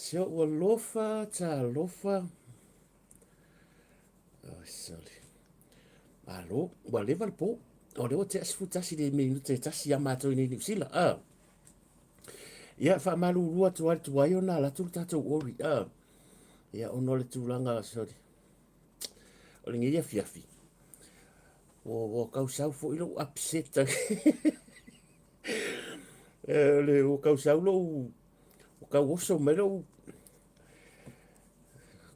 So ua lofa ta lofa. Oh, sorry. Alo, ua lewa le po. O lewa te asifutasi le minu te tasi a mātou nei New Zealand. Ia, wha malu rua tuari tuai o nā latu tatou ori. Ia, ono le tūlanga, sorry. O le ngia fiafi. O kau sau fo ilo upset. Le o kau sau lo, o kau oso melo.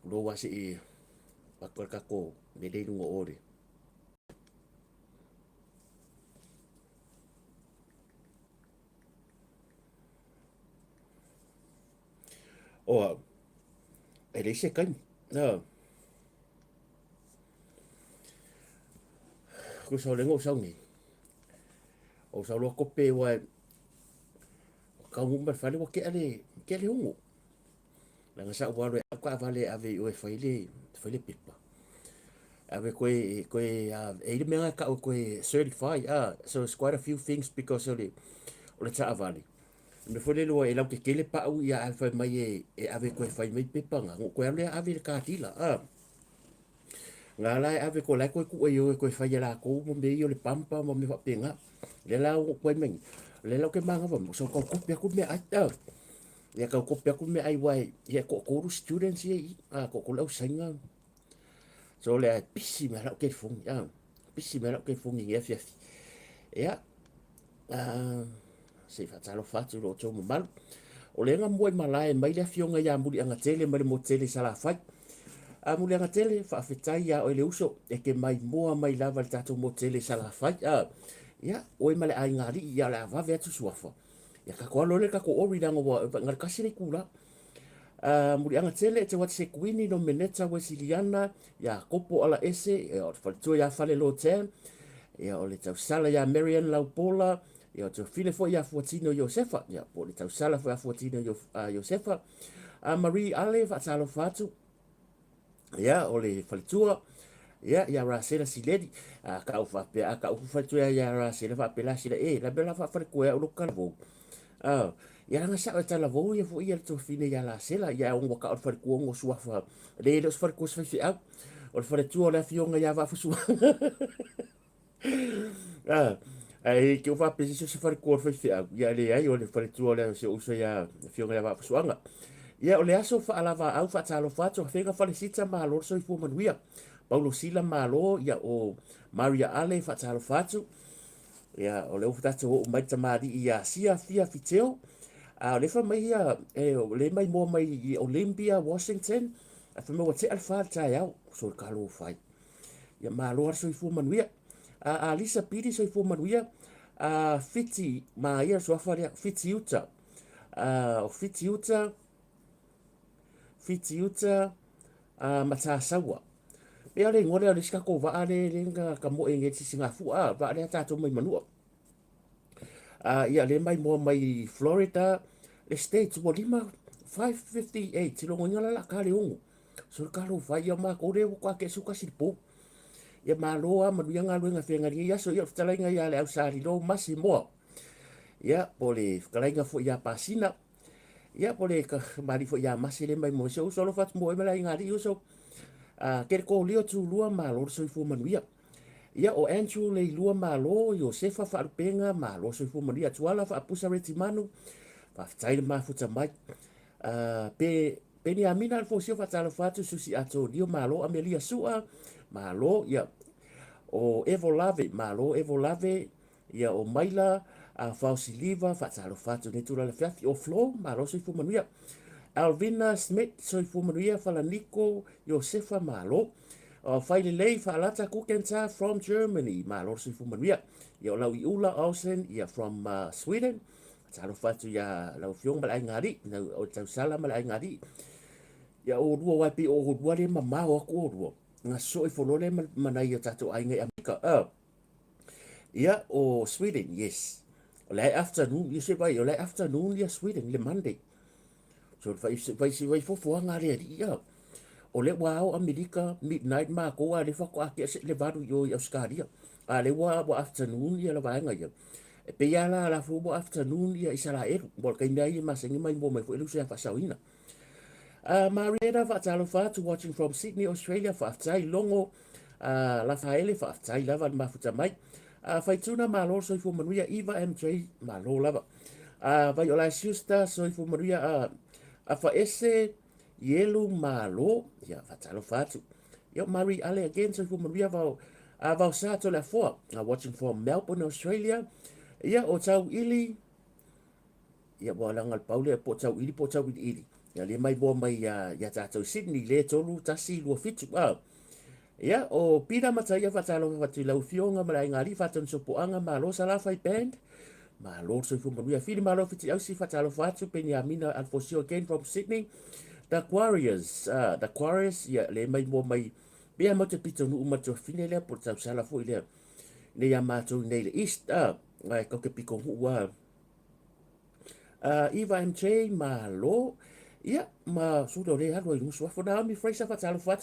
Lo wasi i pakol kako me le lungo ore. O ele se kan. Ko so le ngo sau ni. O sau lo ko pe wa ka mo ba fale wa ke ale hungo. La nga sa wa le ka vale ave o fale pipa. Ave koe ele menga ka koe certified. So it's quite a few things because o le ta vale. Me fole lo e lau ke kele pa au ia alfa mai e ave koe fai mai pipa nga koe ale ave le ka tila. Nga lai ave ko lai koe ku e o koe fai la ko mo me yo le pampa mo me fa penga. Le lau koe mengi. Le lau ke manga va so ko kopia ku me ata. Ya ka kopia ku me ai wai ya ko students ye ko lau sainga. So le pisi me lau ke fung ya. Pisi me lau ke fung ye fia. Ya. Se fa talo fatu lo to mo mal. O le nga mo mai mai le fionga ya muri anga tele mai mo tele sala fai. Muli anga tele fa afetai ya o le uso e ke mai moa mai lava le tatou mo tele sala fai. Ya, oi male ai ngari ya la va vetu suafa. Ya ka ko le ka ko ori danga wa ngal kasire kula. Muri anga tele te wat se kuini no meneta wa siliana ya kopo ala ese o fa tu ya fale lo ten. Ya o le tau sala ya Marian Laupola. Ya to file fo ya Fortino Josefa. Ya po le tau sala fo ya Fortino Josefa. Marie Ale fa talo fatu. Ya ole falitua ya rasela siledi ka ufa pe ka ufa tu ya rasela fa pela sila la bela fa fa ko ya lokal vo ia nga sa tala vo ia fo ia to fine ia la sela ia o ka o fa ku ngo suafa le le fa ku fa fi au o fa tu o la fionga ia va fu su ah ai que o fa pe se fa ku fa fi au ia le ai o le fa tu o la se o se ia fionga ia va fu suanga ia o le aso fa ala va au fa talo fa to fenga fa le sita ma lo so i fu manuia Paulo Sila malo ia o Maria Ale fa talo fa tu ia o le ufta o mai tamari ia sia fia fiteo a le fa mai ia o le mai mo mai i Olympia Washington a fa mo te alfa ta ia so ka lo fai ia malo ar so i fu manuia a Lisa Piri so i fu manuia a fiti ma ia so fa fiti uta a fiti uta a mata sawa pe ale ngore ale ska ko va ale lenga ka mo enge ti singa fu a va ale ta to mai manua ia le mai mo mai Florida le states wo lima 558 tilo ngala la ka le ungu so ka lo vai ia ma ko re ko ke suka si po ia ma lo a ma ia nga lo nga fenga ia so ia tala nga ia le au sa lo masimo ia pole kala nga fu ia pasina ia pole ka mari fu ia masile mai mo so lo fat mo mai nga ri so ke ko lio tu lua ma lo so fu manuia ia o Andrew le lua malo Josefa fa penga malo so fu maria tuala fa pusa reti manu fa tai ma futa mai pe ni amina fo si fa tala fatu susi ato dio malo amelia sua malo ia o Evo Lave ia o Maila a Fausi Liva fa tala fatu ne tula le fiafi o Flo malo so fu manuia Alvina Smith so fu manuia fa la Nico Josefa malo finally lei fa lata kukenta from Germany ma lor si fu manuia ia lau i ula ausen ia from Sweden talo fatu ia lau fiong malai ngari na o tau sala malai ngari ia o rua wapi o rua le mama o ko rua nga so i folole manai o tatu ai ngai Amerika ia o Sweden yes o lai afternoon you say by o lai afternoon ia Sweden le Monday so vai fo ngari ia o le wao Amerika midnight ma ko a le fa ko a se le varu yo Australia a le wa afternoon ia la va nga ia e pe ya la fu afternoon ia Israel bol ka ndai ma se mai mo mai fo lu se fa sauina Marietta fa talo fa to watching from Sydney Australia fa tai longo la fa ele fa tai lava ma futa mai fa tuna ma lo so fu manuia Eva MJ ma lo lava vai ola sister so fu manuia a fa ese Yelu malo ya fatalo fatu yo Mari Ale again so fu maria va sa to la fo watching from Melbourne Australia ya o tau ili ya bola ngal paule po tau ili ya le mai bo mai ya ta to Sydney le tolu tasi lo fitu ya o pira mata ya fatalo fatu la fionga mala ngari fatan so poanga malo sala fai band malo so fu maria fili malo fiti au si fatalo fatu Penyamina Alfosio again from Sydney the Quarries ya le mai mo mai bia mo te pito nu ma to fine le por tau sala fo ile ne ya ma to nei le east ngai ko ke piko wa Eva MJ ma lo ya ma su do le ha lo nu so fo na mi freisa fa talo fa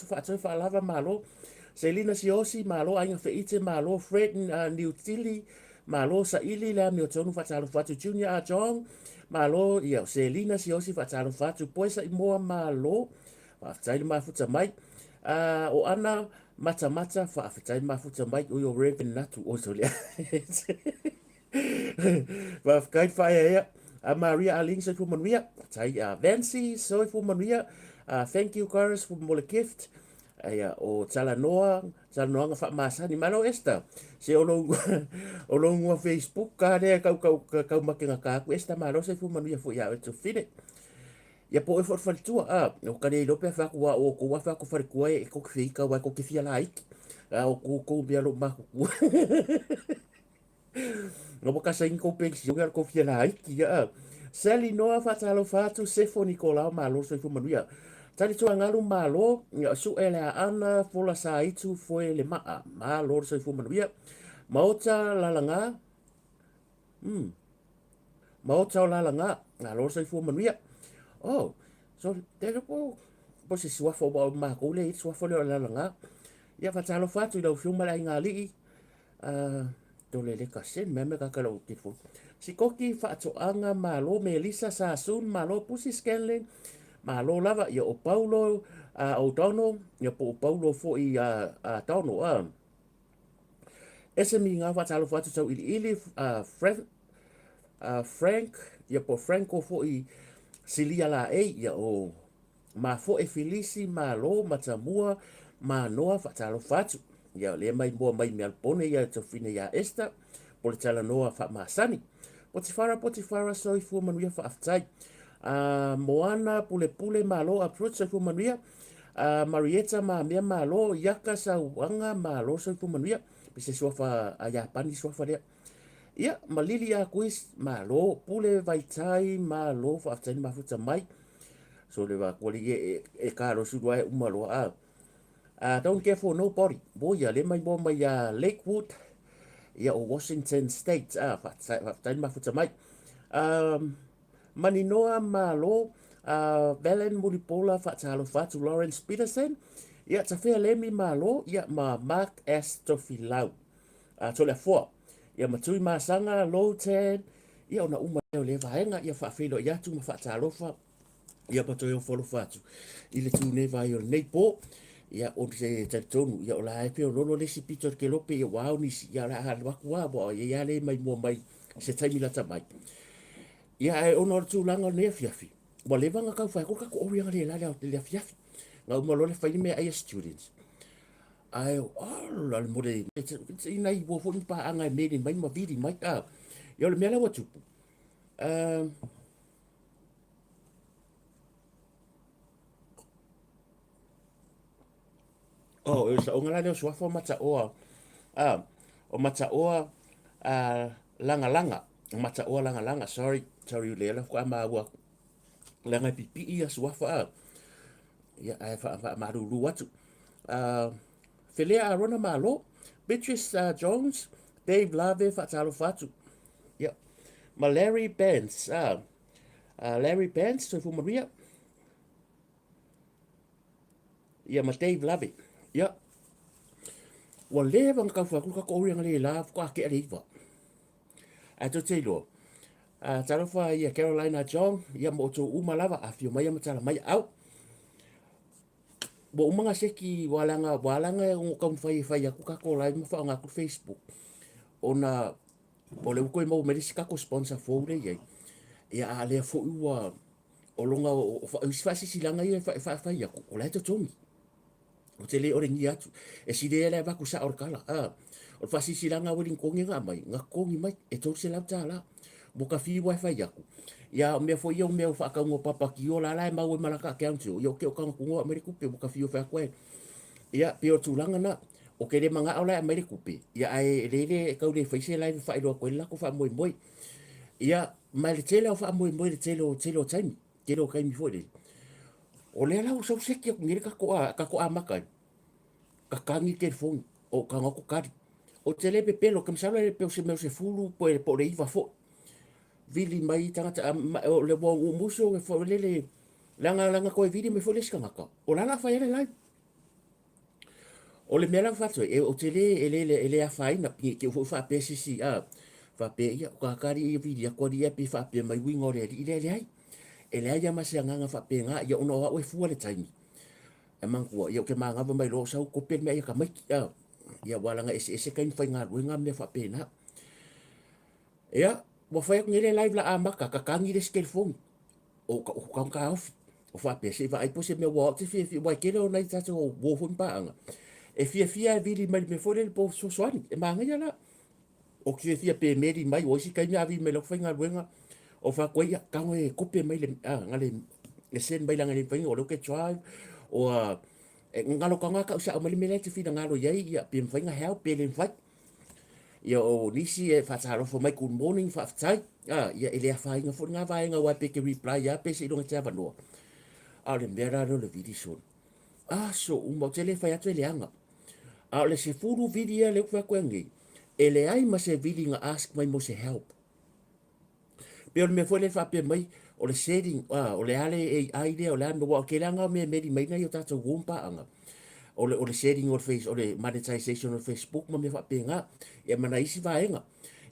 lava ma lo Selina Siosi ma lo ainga fe ite ma lo Fred New Tilly ma lo sa ili la mi o tonu fa talo fa Junior Ajong malo ia Selina Siosi fa talo fatu poisa i moa malo fa tai ma futa mai o ana mata fa tai ma futa mai o yo reven natu o so le va kai fa ia Maria Aling so fu manuia tai Vancy so fu manuia thank you Chorus for more gift ia o Talanoa nga fa masani malo esta se o longo Facebook ka le kau makinga ka ku esta malo se fu manu ya fu ya to fine ya po e for tu o ka le lope fa ku o ko fa ku fa ku e ko ki ka wa ko ki fia like o ko bia lo ma ku no boka sa inko pe si o ko fia like ya Sally Noa fa talo fa tu se fo Nicola malo se fu manu ya tali tu ngalu malo su ele ana fola sa itu foi le malo so fu manuia mauta lalanga mauta lalanga malo so fu manuia oh so te po se sua fo ba ma ko le sua fo le lalanga ya fa talo fatu do fu mala ngali tole le ka sen me ka kala uti fu si koki fa to anga malo me lisa sa sun malo pusi scanling malo lava ya o paulo o tono ya po paulo fo i tono ese mi nga fa talo fa to ili Frank ya po Franco fo i silia la e ya o ma fo e filisi ma lo ma tamua ma noa fa talo fatu ya le mai mo mai me alpone ya to fine ya esta por tala noa fa ma sani potifara so i fu manuia fa aftai moana pule pule ma lo approach so i fu manuia Marietta ma mea ma lo yaka sa wanga ma lo so i fu manuia pise sofa ya pani sofa le ia malili a kuis ma lo pule vai tai ma lo fa aftai ma futa mai so le va ko e karo su wa umalo don't care for nobody boya le mai bo mai Lakewood ya o Washington State fa fa ma futa mai maninoa malo Valen Mulipola fa talo fa to Lawrence Peterson ya ta fe le mi malo ya ma Mark Estofilau to le fo ya matui masanga low ten ya ona uma le vaenga ya fa filo ya tu ma fa talo fa ia pato yo folo fatu ile tu ne vai o nei po ia o se tonu ia o la e pe o lolo le si pito ke lope ia wow ni ia la ha wa wa bo ia le mai mo mai se tai mila ta mai ia e ono tu langa ne fiafi bo le vanga ka fa ko ka o ia le la le fiafi nga mo lo le fa me ai students ai o la mo le ina i bo fo pa anga me ni mai ma vidi mai ka ia le mela wa tu oh, sa o ngala le so fo mata o o mata o langa langa mata o langa langa sorry le la ko ma wa langa pipi ia so fa ya ai fa ma ru watu Felea Arona Malo Beatrice Jones Dave Lave fa talo fatu ya ma Larry Benz Larry Benz so fu Maria ya ma Dave Lave ya wa le van ka fa ko ori ngale la ko ke ali va a to te lo talo fa ya Carolina John ya mo to umalava a fio mai ma tala mai au bo umanga seki walanga o kam fai aku ka ko live mo fa nga ko Facebook ona o le ko mo merisi ka ko sponsor fo le ye ya ale fo ua o longa o fa si silanga ye fa aku o la to tongi o te le o ringi atu e si le va ku sa or kala o fa si silanga o rin kongi nga mai nga kongi mai e to se la tala mo ka fi wa fa aku ya me fo yo me fa ka ngo papa ki o la la ma o malaka ke antu yo ke o ka ngo ameriku pe mo ka fi o fa ko ia pe o tulanga na o ke le manga ola ameriku pe ia ai le ka le fa se live fa ilo ko la ko fa moi moi ia ma le tele o fa moi moi le tele time ke lo kai mi fo le o le la o so se ke ngi ka ko a maka ka kangi ke fo o ka ngo ko kari o tele pe pelo kam sa le pe o se me se fulu po le iva fo vili mai tangata o le bo muso e fo le langa ko e vili me fo le skanga ka o la fa ele live o le mela fatu e o tele ele a fai na ke o fa pe si fa pe ia ka kari i vidi ko dia pe fa pe mai wingo le ile ai ele ai ma se nga fa pe nga ia ono o fu le taimi e man ko ia ke manga va mai lo sa ko pe me ia ka mai ia wala nga ese kain fa nga winga me fa pe na ia mo fa ngile live la amaka ka kangi le skelfon o ka o fa pe se va ai po se me wa te fi wa ke lo nai ta o wo fun pa nga e fia vili mai me fore le po so soani e manga ya la o que fia pe meri mai o si kanya vi me lo fenga buenga o fa ko ya ka e kope mai le ngale e sen mai langa ni penga o lo ke drive o ngalo ka nga ka sa mai me le te fina ngalo ye ya pe fenga help pe le fat ya o nisi e fa talo fo mai good morning fa tai ya ele fa inga fo nga va inga wa pe ke reply ya pe se lo te va no ale mera no le video so mo tele fa ya tele anga a le se furu vidia le kwa kwengi ele ai ma se vidi nga ask mai mo se help pe me foi le fa pe mai o le setting o le ale ai le o le me wa ke langa me me di mai na yo tata wumpa anga o le sharing o le face o le monetization o le Facebook ma me fa penga e mana isi vaenga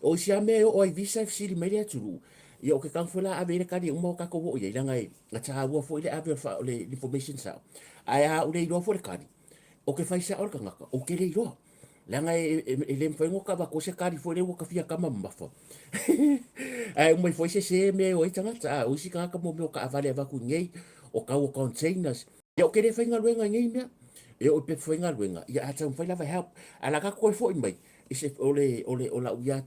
o sia me o ai visa fsiri mai le tulu ia o ke kan fula ave le kadi uma o ka ko ia langa e na ta wa fo ile ave fa le information sa ai a o le ro fo le kadi o ke faisa o ka ngaka o ke le ro langa e le mfengo ka ba ko se kadi fo le wo ka fia kama mafa ai mo foi se me o itanga ta o si ka mo me ka avale va ku ngei o ka o containers e o ke le fainga luenga ngei me e o pe fainga luenga ia ata un faila va help ala ka ko fo mai ise o la uya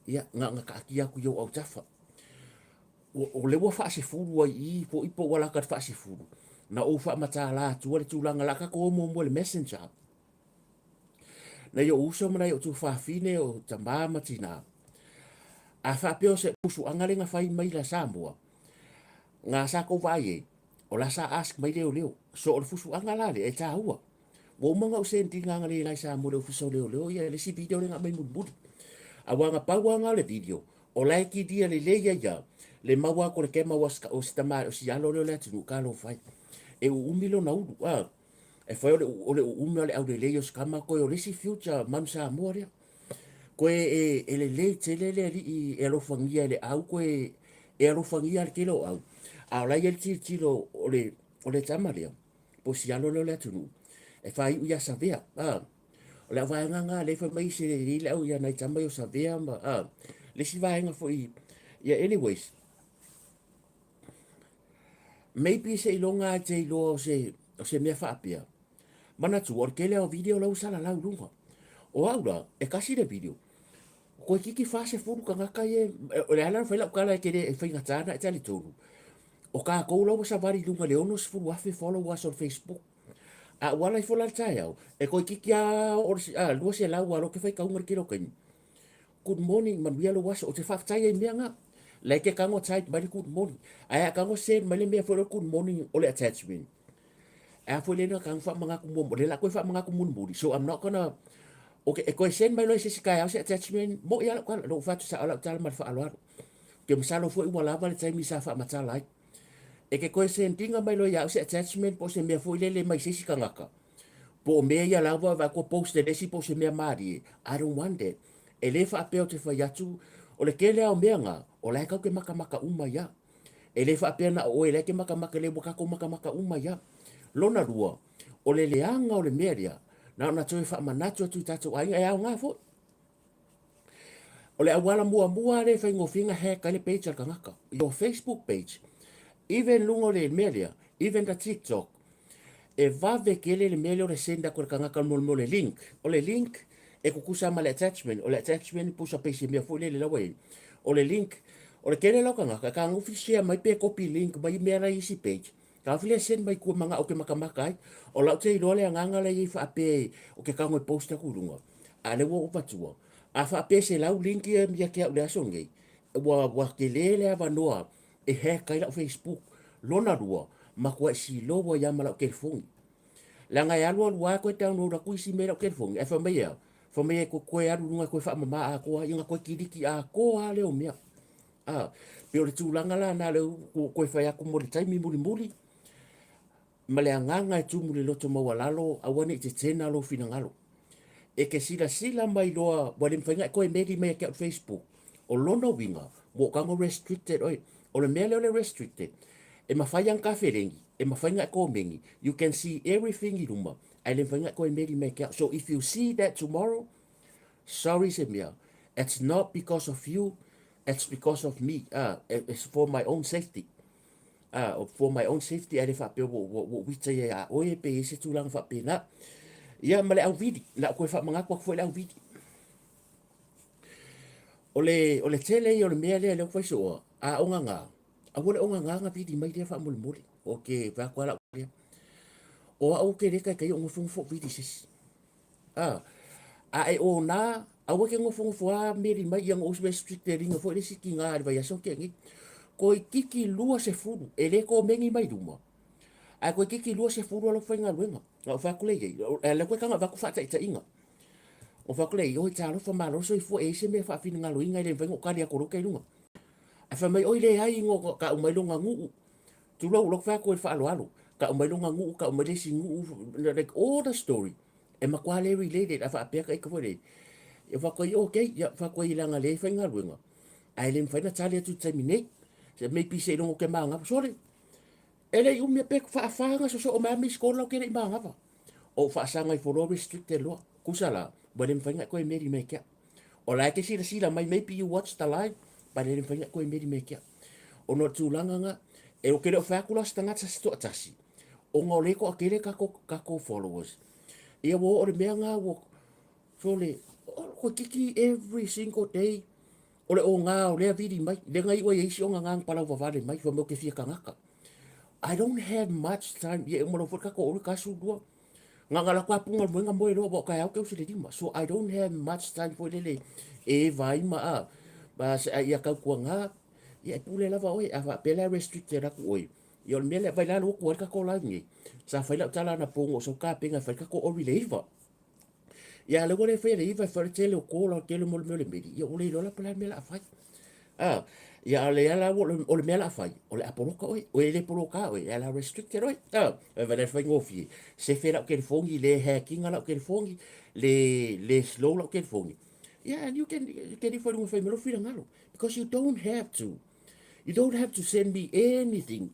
ia nga ka kia ku yo au tafa o le wo fa se fulu ai po ipo wala ka fa se fulu na o fa mata la tu le tu langa la ka ko mo le messenger na yo uso mana yo tu fa fine o tamba matina a fa pe o se pusu angale nga fai mai la Samoa nga sa ko vai o la sa ask mai leo so o fusu angala le e ta hua wo manga o se ndinga ngale la Samoa le fuso leo ya le si video le nga mai mun a wanga pauanga le video o laiki dia le leia ya le maua ko le ke maua o stama o si alo le tu ka lo fai e u umilo na u e foi o le umilo le au le leio skama ko o le si future man Samoa le ko e le le tele le i e lo fangia le au ko e lo fangia le kilo au a la ye tilo o le tamalia po si alo le tu e fai u ya savea o le vaenga nga le fa mai se le au ya nai tamba yo savea ma le si vaenga foi yeah anyways maybe se longa te lo se me fa apia mana tu or kele o video la usala la lunga o aula e kasi le video ko kiki fa se furu ka ngaka ye o le ala fa la kala ke le fa ngatana e tali tolu o ka ko lo sa vari lunga le ono se furu afi follow us on Facebook a wala i fola tai au e ko kiki a or lo se la wa lo ke fa ka un kilo ken good morning man wialo was o te fa tai e mianga like ke kango tai bari good morning ai kango sen male me for good morning o le attachment a fo le no kang fa manga ku mo le la ko fa manga ku mun buri so I'm not gonna okay e ko sen mai lo se sky house attachment mo ya ko lo fa sa ala tal mar fa alo ke msalo fo i wala va le tai mi sa fa mata lai e ke ko sen tinga mai lo ya se attachment po se me fo le mai se kangaka po me ya la va ko post de si po se me mari I don't want it e le fa pe o te fa yatu o le kele au meanga o le ka ke maka uma ya e le fa pena o le ke maka le boka ko maka uma ya lona rua o le leanga o le meria na toi fa manato tu tatu ai ai nga fo o le awala mua le fa ngofinga he ka le page ka ngaka your Facebook page even lungo le meria even the TikTok e va ve kele le meria le senda ko ka ngaka mo le link o le link e kukusa ma le attachment o le attachment pusa page me fo le lawe o le link o le kele loka ngaka ka ngofisia mai pe copy link mai mera isi page ka file sen mai ku manga o ke maka o la te role nganga le i fa pe o ke ka ngoi posta ku runga a le wo patua a fa pe se lau link e mi ke le asonge wa ke le ava noa e he kai la Facebook lona rua ma ko si lo wa ya mala ke fon la nga ya lo wa ko ta no ra ku si me ke fon e fa me ya fa me ko ya runga ko fa mama a ko inga ko kidiki a ko a le o mia pe o le tūlanga la na le koe whai aku mo le taimi muri ma le anganga e tumu le loto mawalalo awane i te tena lo fina ngalo e ke sila mai loa wale mwhainga e koe meri mai ke Facebook o lona winga mo kango restricted o le mea leo le restricted e mawhai ang ka wherengi e mawhainga e koe mengi you can see everything i ruma ai le mwhainga e koe meri mai ke so if you see that tomorrow sorry se mea it's not because of you it's because of me it's for my own safety for my own safety ale fa pe wo wita ya o e pe se tu lang fa pe na ya male au vidi la ko fa manga ko foi au vidi ole tele yo le mele le ko so a onga a wole onga nga vidi mai le fa mul mul okay va ko la o au ke le ka yo ngofung fo vidi sis e o na a wo ke ngofung fo a meri mai yang o se strict ring fo le sikinga va ya so ke ngi ko kiki lua se furu ele ko mengi mai duma a ko kiki lua se furu lo fenga luenga o fa kule ye le ko kanga va ku fa ta inga o fa kule yo ta lo fa malo so fo e se me fa fina ngalo inga le vengo ka dia ko ro ke lunga a fa mai o ile ai ngo ka o mai lunga ngu tu lo fa ko fa alo ka mai longa ngu ka mai le singu like all the story e makwa le related afa apia ka ikore e fa ko okay ya fa ko ilanga le fa ngaluenga ai le fa na tale tu terminate se me pi se longo ke manga sorry ele u me pek fa fa nga so o ma mi skola ke le manga pa o fa sanga i for restricted lo kusala ba le fa nga ko e meri me kia o la ke sila mai maybe you watch the live ba le fa nga ko e meri me kia o no tulanga nga e o kere o whakula stanga tasi to atasi. O ngā le ko akere kako followers. Ia wo o le mea ngā wo, so le, ko kiki every single day. O le o ngā o lea vidi mai, le ngai ua eisi o ngā ngā palau wawale mai, fa mo ke fia kangaka. I don't have much time, ia e moro fuka ko ori kasu dua. Ngā ngala kua punga mwenga moe roa bo kai au ke usile dima. So I don't have much time for lele. E vai ma a. Ba se ia kau kua ngā, ia pule lava oi ava pela restricted aku oi yo mele vai la ko ka ko la ni sa fa la tala na pongo so ka pinga fa ka ko o releva ya le gore fe le va fa tele ko la ke le mol mele medi yo le la pela mela fa ya le la o le mela fa o le apolo ka oi o le polo ka oi ya la restricted oi va le fa ngofi se fe la ke fongi le hacking la ke fongi le slow la ke fongi yeah and you can if you fa melo fi ngalo because you don't have to. You don't have to send me anything.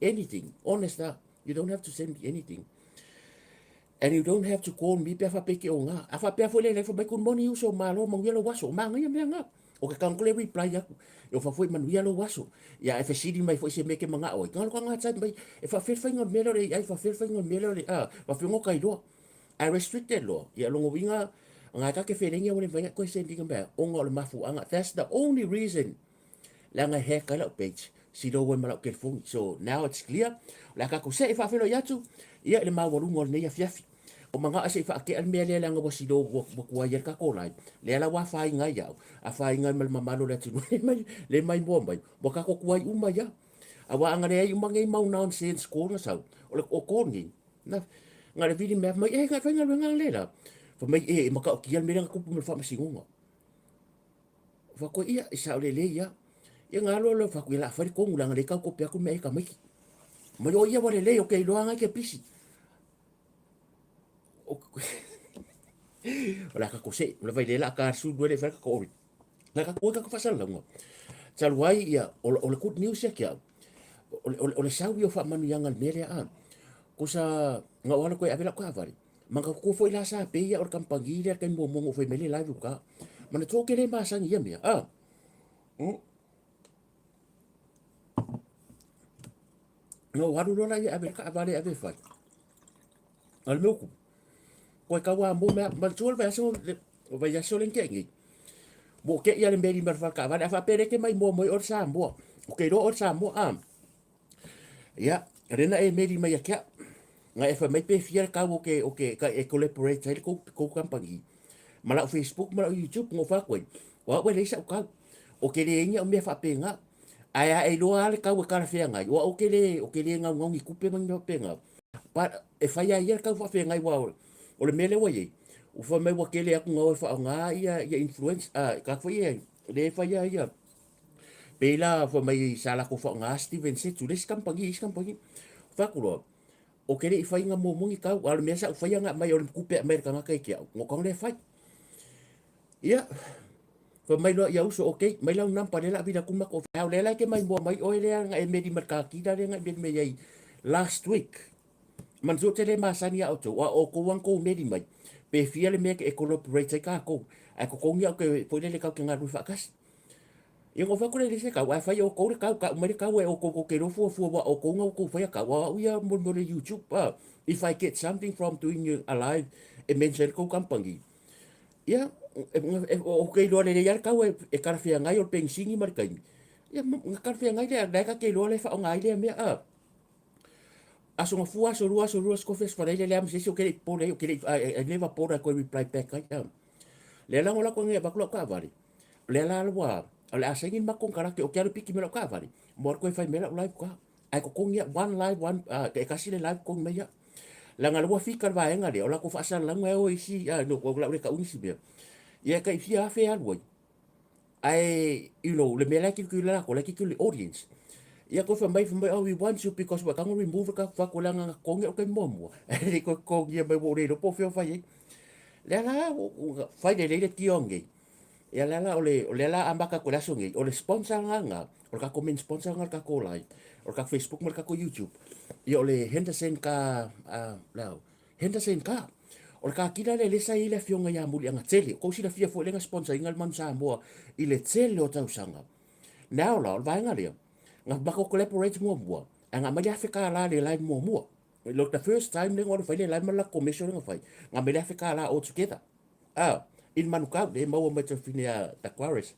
Honest, you don't have to send me anything. And you don't have to call me pe fa peke o nga. Afa pe fo le fa ba kun moni uso malo mo yelo waso ma nga me nga. O ka kan kole reply ya. Yo fa foi man yelo waso. Ya e fa sidi mai foi se meke manga o. Kan ko nga chat mai e fa fer fa ngol melo le ai fa fer fa ngol melo le fa fi ngo kai do. I restricted lo. Ya lo winga nga ka ke felinga o le va ko sending ba. O ngol mafu anga. That's the only reason. Langa he kala page. Si do wen malak ke fong. So now it's clear. La ka ko se fa felo yatu. Ia le ma walu ngol nei afiafi. O manga ase fa ke al mele langa wa si do wa wa yer ka ko lai. Le la wa fa inga ya. A fa inga mal mamalo le tu le mai bombai. Bo ka ko kuai uma ya. A wa anga nei uma ngai mau nonsense ko na sa. O le o ko ni. Na ngale vidi me mai e ga fa ngal ngal le la. Fa mai e maka o kial me nga ko pu fa masingonga. Fa ko ia isa le le ya. Ia ngalo lo fa kuila fa ko ngulanga le ka ko pe ko me ka mai ma yo ia wale le o ke lo anga ke pisi ola ka ko se lo vai le la ka su do le fa ko la ka ko ka fa sala ngo tal wai ia o le good news ya kia o le sau yo fa manu yanga mele a ko sa nga wala ko avela ko avari manga ko foi la sa pe ia o kampangi le ka mo mo foi mele live ka mana to ke le ma sang ia me no waru lo la ia ave ka vale ave fa al meu ku ko ka wa mo me mal chol va so va ya so len ke ngi mo ke ia le mberi mar fa ka vale fa pere ke mai mo mo or sa mo o ke ro or sa mo ya rena e meri mai ka nga e fa mai pe fier ka o ke ka e collaborate ko kampangi mala Facebook mala YouTube ngo fa ko wa le sa ka o ke le nya me fa pe nga ai ai lo ale ka ka fe nga o ke le nga ngongi kupe mang no pe nga pa e fa ya ka fa fe nga wa o le mele wa ye o fa mai wa ke le aku nga fa nga ia influence ka fa ye le fa ya pela fa mai sala ko fa nga Steven se tu les kampangi fa ko o ke le fa nga mo mo ka o le mesa fa ya nga mai o le kupe America nga kai kia ngo kong le fa ia fa mai lo ya uso okay mai la nam pa le la vida kuma ko fa le la ke mai mo mai o le nga e medi marka ki da nga be me yai last week man zo tele masani auto o ko wan ko medi mai pe fiele me ke collaborate ka ko a ko ngia ke po le ka ke nga ru fa kas yo ko fa ko le se ka wa fa yo ko ka mai ka we o ko ke ro fu o ko nga ko fa ka wa ya mo le YouTube if I get something from doing a live e mention ko kampangi ya o ke lo le ya ka we e ka fia ngai o pensingi mar kai ya ka fia ngai le ka ke lo le fa ngai le me aso ngafua so rua sko fes para ile le am se o ke po le o ke I never por ko reply back kai le la ngola ko nge ba ko ka vari le la wa le asengin ma kon kara ke o ke piki me lo ka vari mor ko fai me live ka ai ko ngia one live one ke kasi le live ko me ya la ngalo fika va enga le ola ko fa sala ngwe o isi no ko la ka unisi be ya ka fia fe alwo ai le mela ki la ko la ki le audience ia ko fa mai, oh we want you because wa kang remove ka fa ko langa ko nge ko mo e ko ia mai wo re do po fe fa ye le la fa de le tionge ia la ole la ambaka ko la songe ole sponsor nga o ka komen sponsor nga ka ko lai o ka Facebook mar ka ko YouTube ia ole Henderson ka la Henderson ka o ka kila le sa ile fionga ya muli nga tele ko si la fia fo le nga sponsor ingal man Samoa ile tele o tau sanga now la va nga le nga bako collaborate mo mo nga mali Afrika la le lai mo mo look the first time le ngor fa le lai mala commission nga fa nga mali Afrika la all together in manuka de mau mai te finia takwaris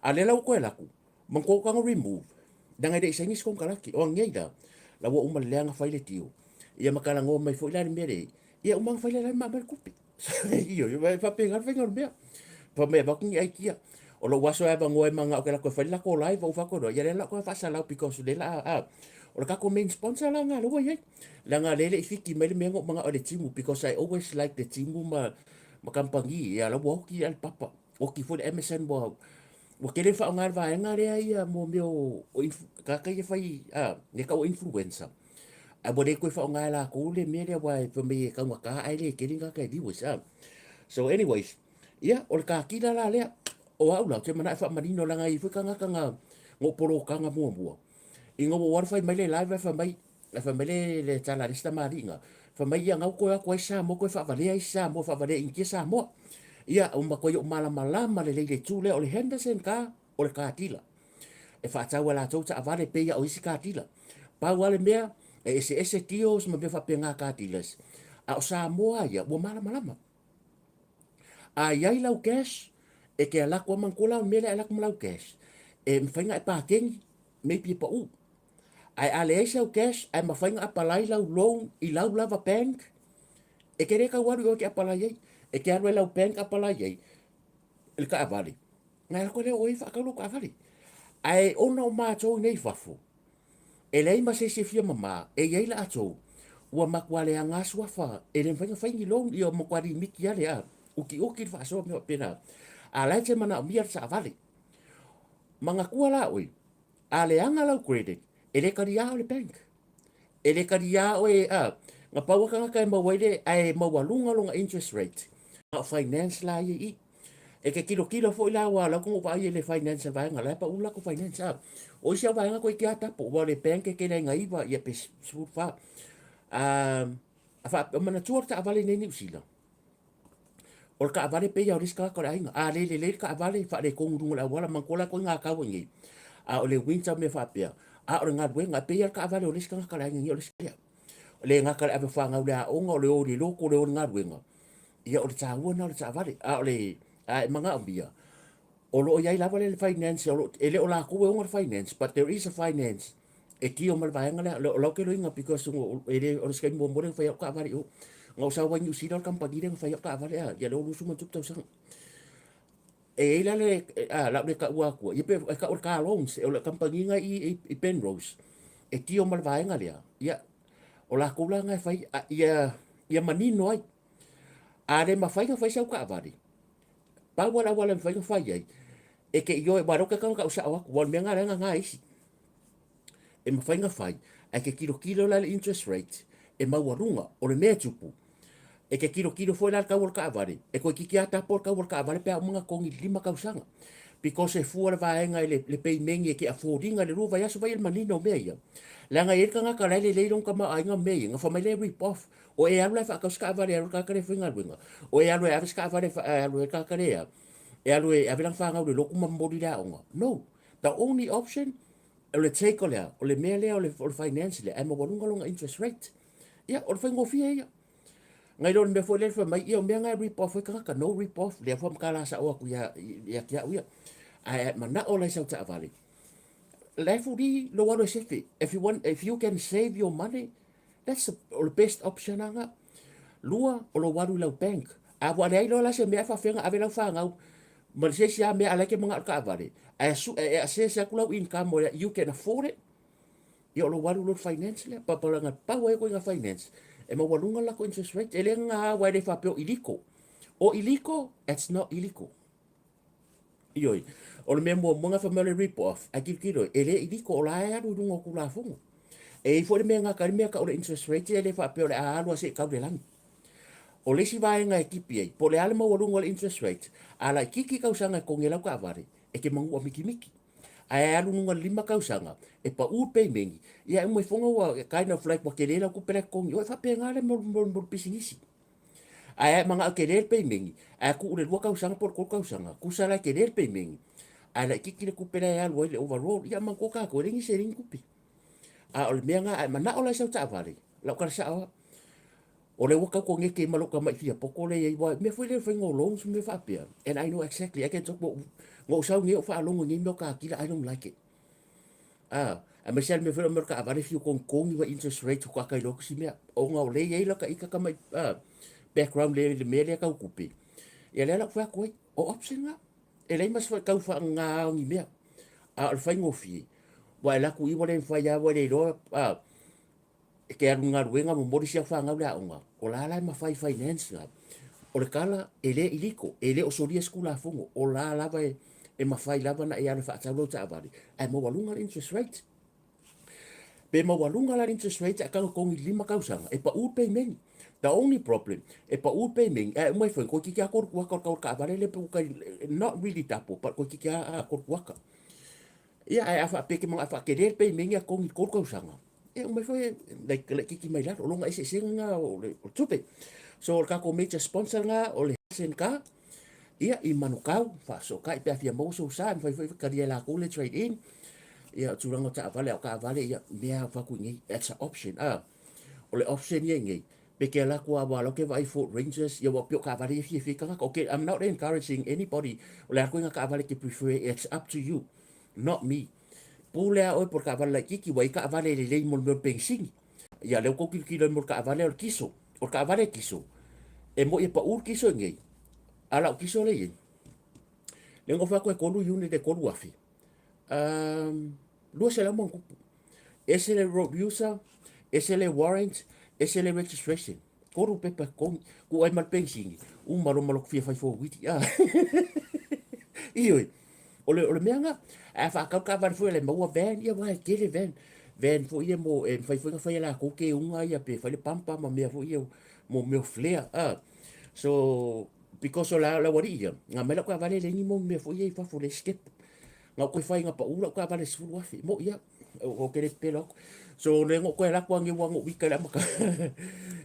a le lau koe laku mangko kang remove danga de sengis kong kalaki o ngeida la wo umal leanga fa le tio ia makala ngo mai fo la mere ia umang fa le lai ma mal kupi io vai fa pegar venga bia pa me ba king ai kia o lo waso e ba ngoe manga o ke la ko fa la ko live o fa ko ia le la ko fa sala because de la o ka ko main sponsor la nga lo ye la nga le fiki me mengo manga o le timu because I always like the timu ma kampangi ya la wo ki al papa o ki fo MSN bo o ke le fa nga va nga re ai mo meu ka ka ye fai ne ka o influencer a bo de ko fa nga la ko le me le wa fa me ka nga ka ai le ke ringa ka di was so anyways ia o ka ki la le o au la te mana fa marino la nga i fa nga ngo poro ka nga mo ingo wo war fai mai le live fa mai fa mai le tala lista maringa fa mai yang au ko sa mo ko fa vale ai sa mo fa vale in ki sa mo ia o ma ko yo mala mala ma le tule o le Henderson ka o le katila e fa ta wala to ta vale pe ya o isi katila pa wale mea e ese tios ma be fa penga katilas a o sa mo ia o mala mala a ia lau cash e ke ala ko man kula mele ala ko lau cash e mfainga e pa ken me pi pa u ai ale ese o cash ai mawhainga apalai lau loan i lau lava bank e ke reka waru o ke apalai ei e ke alwe lau bank apalai ei il ka avali ngai ko le oi fa ka lu ka avali ai ona o mātou nei fafu e lei ma se fia mama e ei la atou ua makwale a ngā suafa e le mwhainga whaingi loan i o makwari miki ale a uki fa so me pena a lai te mana o mia sa avali manga kua la oi a le anga lau credit e le karia o le bank e le karia o nga paua ka ka ma waile ai ma walunga lunga interest rate nga finance la i e ke kilo fo la wa la ko va le finance va nga la pa ula ko finance o sia va nga ko ki ata po le bank ke le nga iba ia pe su fa fa mana tuorta avale nei ni usila o ka avale pe ya riska ko ai nga le ka avale fa le ko ngurunga la wala man ko la ko nga ka wengi o le winter me fa pe o nga we nga pe ya ka avale o riska ka la ngi o riska le nga ka ave fa nga ula o nga le o li loko le o nga we nga ia o ta wona o ta avale o le manga ambia o lo ia la vale finance o ele o la ko we o finance but there is a finance e ki o mal vai nga lo ke lo inga because ele o riska mo mo fa ka avale o nga sa wa nyu sida company de fa ka avale ya lo lu suma tup tau sang e la le la le ka wa ko ye pe ka o ka loans e o la company nga i Penrose e ki o mal vai nga ya o la ko la nga fa ia manino ai a le ma fa sa ka avale pa wala fa ai e ke yo e baro ka sa wa ko me nga nga isi e ma fa ai ke kilo la interest rate e ma warunga o le me tupu e ke kilo foi la ka avare e ko ki ata por ka avare pe mga kongi lima ka usanga because e fuara va nga le pei mengi ke affording le ruva ya so vai manino meia la nga ir ka nga ka le long ka ma nga mei nga famile rip off o e alu fa ka ska avare ka ka le finga winga o e alu ave ska avare alu ka ka le e alu e ave lang fa nga le loku mambodi da nga no the only option o le take o le mele o le finance le ai mo longa interest rate ya o fa ngo fia ngai don me foi le fa mai io me ngai rip off ka no rip off le fa kala sa o ku ya kia uia ai mana o le sa ta vale le fu di lo walo sefi if you can save your money that's the best option anga lua o lo walu la bank a wa le lo la se me fa fenga ave la fa ngau ma se sia me ala ke manga ka vale a su a se sa ku income you can afford it yo lo walu lo finance le pa pa nga pa wa ko nga finance e ma walunga la ko interest rate ele nga wa de fa pe iliko o iliko it's not illegal Ioi. O le mea mua mga family rip-off. A kiro, e le ili ko o la e aru rungo ku la fungo. E i fo le mea ngaka le mea ka o le interest rate e le wha peo le a alu a se kau le langi. O le si vaenga e kipi ei. Po le ale mau rungo le interest rate. A la kiki kau sanga ko nge lau ka avare. E ke mangu a miki miki. A e alu nunga lima kau sanga. E pa u pe mengi. Ia e mo fonga wa kind of like wa ke le la ku pere kongi. O e wha pe ngale mo pisingisi. Ai mga akelel pe mingi a ku le kau sanga por kau sanga ku sala kelel pe mingi ala kiki le kupela ya lo le overall ya man ko ka ko ringi se ringi kupi a o me nga mana o la sa ta vale la ka sa o le waka ko ngeke malo ka mai fia poko le ye wa me foi le foi ngolong so me fa pia and I know exactly I can talk about ngo sa ngi o fa longo ngi no ka kila I don't like it a me sel me foi me ka vale fiu kon kon wa interest rate ko ka lo si me o nga o le ye la ka ika ka mai background le me le ka kupi ia le la fa ko o option nga e le mas fa ka fa nga ngi me a al fa ngofi wa la ku i wa le fa ya wa le ro ke aru ngā ruenga mo mori sia whanga ula onga. O la lai ma whai finance nga. O le kala e le iliko, e le o soria skula fongo. O la lava e ma whai lava na e ane whaataulo ta avare. Ai mo walunga interest rate. Pe mo walunga la interest rate a kanga kongi lima kausanga. E pa upe mengi. The only problem, e pa upe mengi, e mai whai, ko kiki a kor kuaka o ka avare le pe uka, not really tapo, but ko kiki a kor kuaka. Ia ai afa peke mga afa kerel pe mengi a kongi kor kausanga. E mai foi le kiki mai la o longa ese senga o le tupe so o kako major sponsor nga o le senka ia i manukau fa so kai pe afia mo so sa foi karia la ko le trade in ia turanga ta vale o ka vale ia mea fa ku ngi that's an option o le option ia ngi pe ke la ko ava lo ke vai for rangers ia wa pio ka vale fi ka okay I'm not encouraging anybody o le ko nga ka vale ki prefer it's up to you not me pulea oi por ka vale kiki wai ka vale le le mo pensing ya le ko kiki le mo ka vale o kiso o ka vale kiso e mo e pa ur kiso ngai ala o kiso le le ngo fa ko ko lu yuni de ko lu afi lo se la mo ese le road user ese le warrant ese le registration ko ru pepa ko ai mal pensing un malo fia fai fo witi iyo ole meanga a fa ka van foi le mo van ia vai ke le van foi ia mo e fai la ko ke unga ia pe fai le pampa ma me foi ia mo me flea so because la waria nga me la ka vale le ni mo me foi ia fa fo le skip nga ko fai nga pa ura ka vale su wa mo ia o ke le pelo so le ngo ko la ko ngi wa ngo wi ka la ma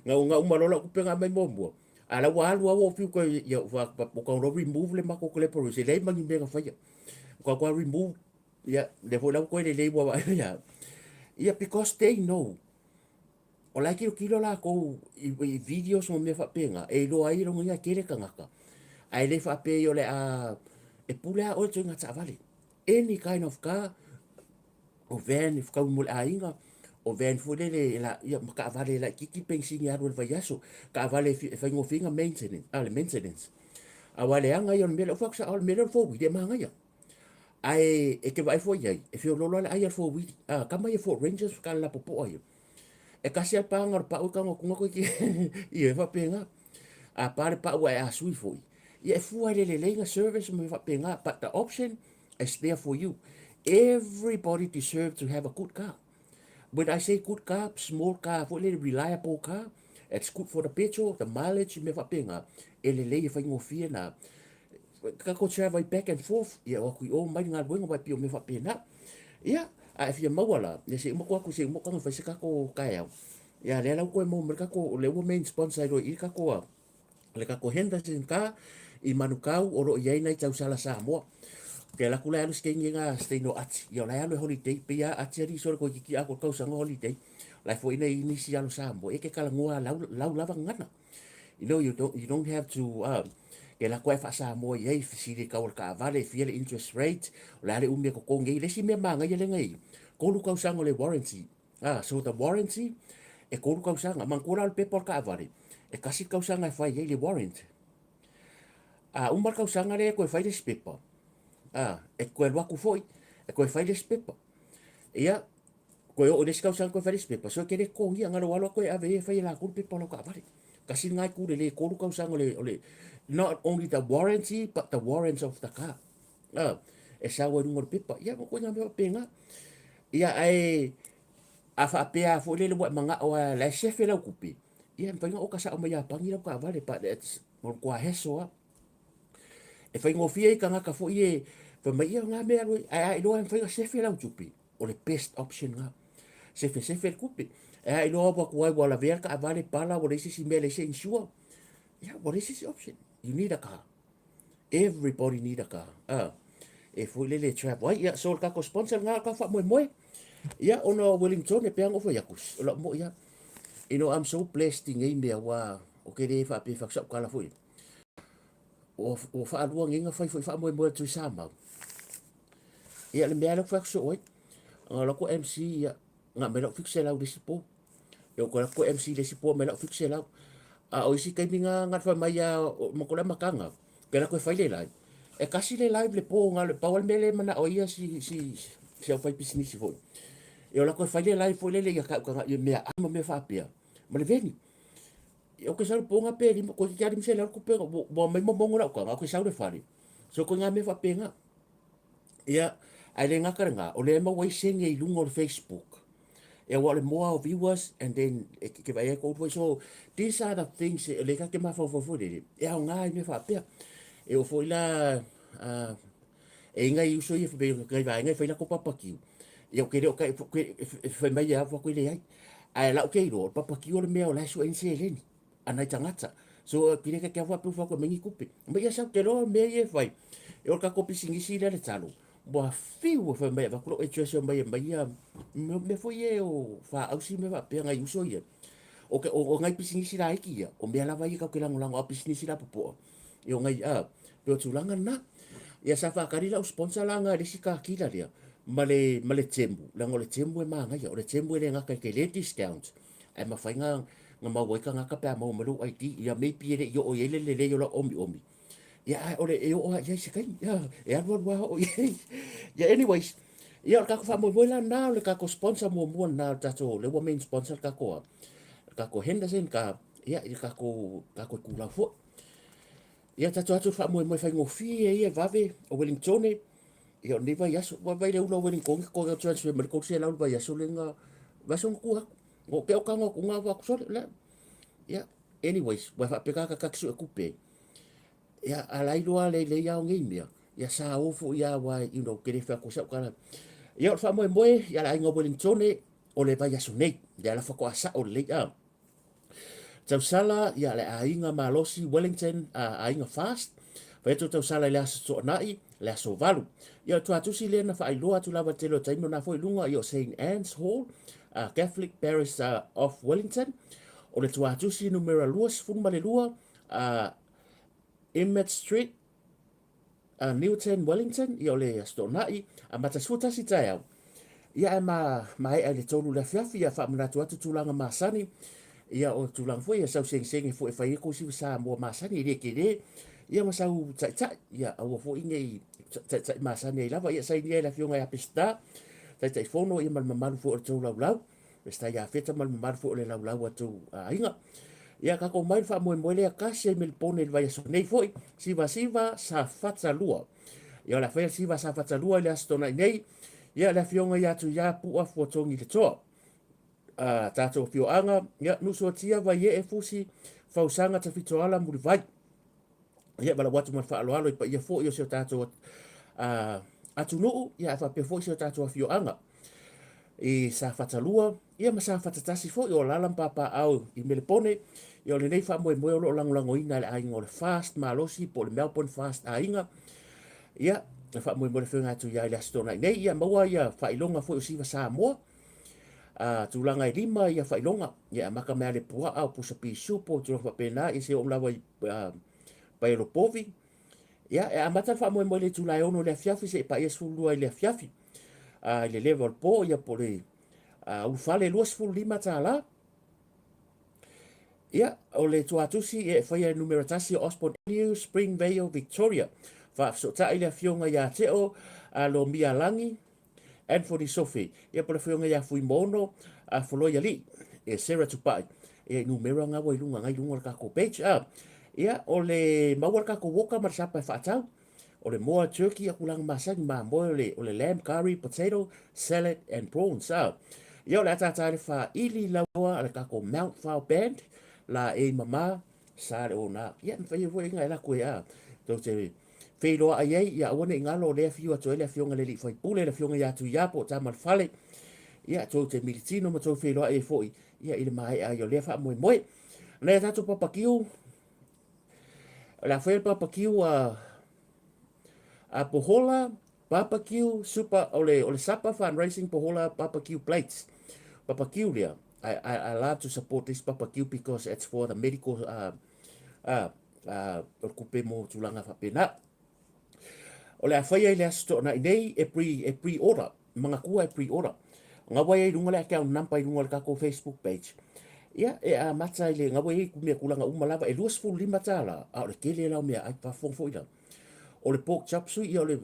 nga umalola ku penga mai mo ala wa wo fiu ko ia wa ko remove le ma ko le por se le mangi me nga fai kwa remove ya le fo la ko le wa ya ya because they know o la kilo la ko i videos mo me fa penga e lo ai ro nga kere kangaka ai le fa pe yo le a e pula o tsinga tsa vale any kind of car o van if ka mo ainga o van fo le la ya ka vale la kiki pensing ya ro va yaso ka vale fa ngo finga maintenance a wale anga yo me lo fa sa al me lo fo de manga ya ai e ke vai foi ai e fio lolo ai fo wi kama ia fo rangers ka la popo ai e kasi al pangar pa o kanga kunga ko ki i e fa penga a pare pa wa a sui foi i e fu ai le lenga service me fa penga but the option is there for you everybody deserves to have a good car when I say good car small car for a reliable car it's good for the petrol the mileage me fa penga e le fa ngofia na ka ko travel back and forth ia o ku o mai nga wenga vai pio me fa pena ia a fia mawala ne se mo ko se mo ka fa se ka ko ka ia le la ko mo mer ka ko le wo main sponsor ro i ka ko le ka ko henda sin ka i manukau o ro ia nei tau sala Samoa ke la kula alu skengi nga stay no at ia la alu holiday pe ia at ri so ko ki a ko ka sang holiday la fo ina ini si alu Samoa e ke kala ngua lau lava ngana you don't have to ke la koe fa sa mo ye fisiri ka ol ka vale fiel interest rate la le umia ko konge le si me manga ye le ngai ko lu ka usanga le warranty so the warranty e ko lu ka usanga man ko al paper ka vale e kasi ka usanga fa ye le warranty umar ka usanga le ko fa le paper e ko el waku foi e ko fa le paper ia ko o le ka usanga ko fa le paper so ke le ko ia ngalo walo ko ave fa la ku paper lo ka vale kasi ngai ku le ko lu ka usanga le not only the warranty but the warrants of the car e sa wa ngor pipa ia ko nga me penga ia ai a fa pea fo le wa manga o la chef la kupi ia pa nga o ka sa o mai pangi la ka vale pa mo ko heso e fa ngo fie ka nga ka fo ie fa mai nga me ai lo fa chef la kupi o le best option nga chef kupi ai lo ba ko wa la ver ka vale pala o le si mele se insure yeah what is this option you need a car everybody need a car e fo le trap wai ia so ka ko sponsor nga ka fa mo ia ono Wellington e peang o fo yakus lo mo ia I'm so blessed ngai me wa o ke le fa pe fa sa kala fo o fa alua nginga fa mo tu sama ia le me ala fa so oi lo ko MC ia nga me lo fixe la o disipo yo ko MC disipo me lo fixe la o isi kai minga ngat fa mai mo ko la makanga ke la ko fa le lai e kasi le live le po nga le pawal mele mana o ia si o fa business fo yo la ko fa le live fo le ya ka yo me ama me fa pia ma le veni yo ke sa po nga pe li ko ki ari mse la ko pe bo me mo la ko ko sa le fari so ko nga me fa pe nga ia ai le nga ka nga o le ma wai senge i lungo Facebook e wale more viewers and then ke vai ko so these are the things le ka ke ma fo le e nga me fa pe e o foi la e ngai uso i fe ngai vai ngai foi la ko papaki e o ke o kai fe mai ya fo ko le ai la ke ro papaki o le me o la so en se le ni ana tangata so pile ke wa pu fo ko mengi kupe me ya sa ke ro me ye fai e o ka ko pisingi si le talo bo fiu fe mai va ko e so mai ya me foi e o fa au si me va pe ngai uso ye o ngai pisingi si la iki ya o me la vai ka ke lang o pisingi si la popo e o ngai pe o tulanga na ia sa fa kari la sponsor la nga risi ka kila dia male tembu la ngole tembu e manga ia o le tembu le nga ka ke le discount ai ma fa nga ma wai ka nga ka pa mo malu ai ti ia me pi le yo o ye le yo la omi ia o le e o ia se kai ia e wa o ia anyways ia ka fa mo la na le ka ko sponsor mo na ta to le wo main sponsor ka ko Henderson ka ia ka ko kula fo ia tatu atu fa mo fai ngofi ia vave o Wellington ia ni vai aso vai le ulo Wellington ko transfer mer ko se la vai aso lenga va son ku o ke o ka ngo nga va so la ia anyways wa fa peka ka su kupe ia alai lo le ya ngi mia ia sa o fu ia wa ke le fa ko sa ka ia fa mo ia la ngo Wellington o le vai aso nei ia la fa ko asa o le ia tau sala ia le ainga malosi Wellington ainga fast fa eto tau sala le aso nai le aso valu ia tu atu si le na fa iloa tu lava telo taimo na foi lunga io St Anne's Hall Catholic Parish of Wellington o le tu atu si numero luas fuma le lua Emmett Street Newton Wellington ia le aso nai mata suta si tai ia mai le tolu le fiafi ia fa mna tu atu tulanga masani ia o tulang foi ia sau seng foi fai ko si sa mo masani le ke le ia ma sau tsa ia o fo inge tsa masani la va ia sai ni la fionga ya pista tsa fono ia mal mal fo o lau sta ya feta mal mal fo le lau atu inga ia ka ko mai fa mo le ka se mil pone le vai so nei foi siva sa fatsa lua ia la fa siva sa fatsa lua le astona nei ia la fionga ya tu ya pu a fo tongi le to tato fio anga ya nuso tia va ye e fusi fausanga ta fitoala muri vai ya bala watu ma fa alo pa ia fo yo se tato atu no ya fa pe fo se tato fio anga e sa fatalua ia ma sa fatatasi fo yo lalam papa au i melepone yo le nei fa mo lo lang ina le ainga le fast malosi po le Melbourne fast ainga ia fa mo le fenga tu ya le stona nei ia maua ia fa ilonga fo si va Samoa tulanga i lima ia whailonga ia maka mea le pua au pusa pisu po tula whapena i se o mlawa i Pairopovi ia e amata wha moe le tulai ono le fiafi se pa ia sulua i le fiafi i le level po ia po le ufale luas fulu lima tala ia o le tuatusi e whaia numeratasi o Osborne New Spring Vale Victoria wha sota i le fionga ia teo lo mia langi and for the Sophie ia por fionga ia fui mono foloi ali e Sarah Tupai e numero nga wai lunga ngai lunga ka ko page ia o le mawar ka ko woka mar sapa fa tau O le moa turkey a kulang masang ma mo o le lamb curry, potato, salad and prawns. Ia o le atata le fa ili laua le kako Mount Fao Band la e mama sa le ona. Ia mwhai e fwoi ngai la koe a. Tau te whailoa ai ai, ia awane i ngalo lea fiua toi lea fionga le li fai pule, le fionga ia tu iapo, ta malfale. Ia tau te militino ma tau whailoa e fwoi. Ia ile mai a yo lea wha moe moe. Nea tatu papakiu, la whail papakiu a pohola, barbecue, super, ole supper fundraising pohola barbecue plates. Barbecue there. I love to support this barbecue because it's for the medical kupe mo tulanga whapena. Ole a whaia le asto na nei e pre-order. Mga kua e pre-order. Nga wai e runga le account nampa i runga le kako Facebook page. Ia, e a mata i le nga wai e kumea kulanga umalava e luas fu lima tala. A ole kele lau mea ai pa fong ila. Ole pork chop sui, ia ole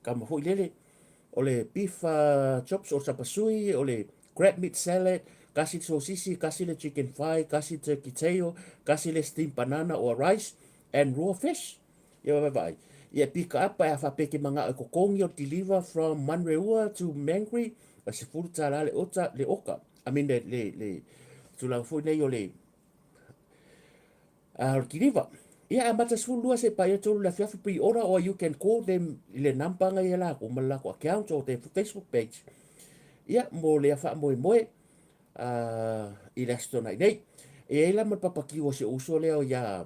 kama fo lele. Ole beef chops o sapasui, ole crab meat salad, kasi sosisi, kasi le chicken fry, kasi turkey tail, kasi le steamed banana or rice, and raw fish. Ia vai. Ia pick up a whapeke mga e kokongi o deliver from Manreua to Mangri, a se furu tala le ota le oka. I mean le tulang fo nei o le deliver. Ia a mata sfulu lua se pa ia tolu la fiafi pre-order or you can call them le nampanga ia la ko malako account o te Facebook page. Ia mo le fa moe moe i la stona nei. E la ma papaki o se uso le o ia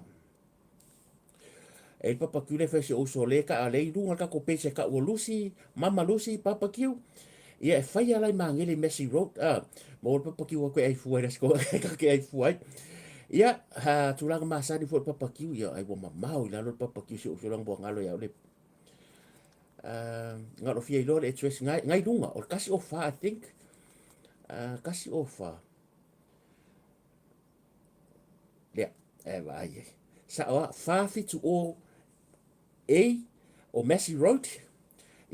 e papaki le fa se uso le ka a le runga ka ko pese ka o Lucy, Mama Lucy papaki. Ia e fai ala i mangele Messi Road. Mo papaki o ko ai fuai la sko ka ke ai fuai. Ia, ha tulanga masani fo papakiu ia ai wa mamau ila lo papakiu se usulang bo ngalo ya le. Ngalo fia ilo le tres ngai lunga o kasi ofa I think. Kasi ofa. Ia, e vai. Sa o fa fi to all A o Messi Road.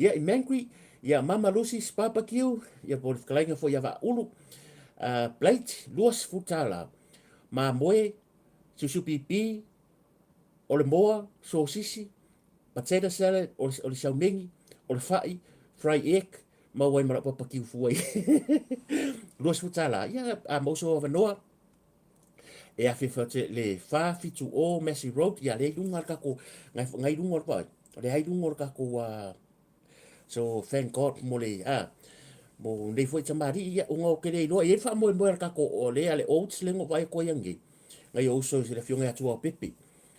Ia i Mangri, ia Mama Lucy's barbecue, ia po kalenga fo ia va ulu. Plate luas futala. Ma moe, susupipi, o le moa, sosisi, potato salad, o le saumengi, o le fai, fry egg, ma wai mara papakiu fuai. Luas futala, ia a mauso of noa, e a whiwhate le wha fitu o Messi Road, ia le lunga kako, ngai lunga o pai, le hai lunga o kako, so thank God mo le, mo nei foi tamari ia unga o kere no e fa mo ka ko o le ale oats lengo vai ko yangi ngai o so se le fionga atu o pepe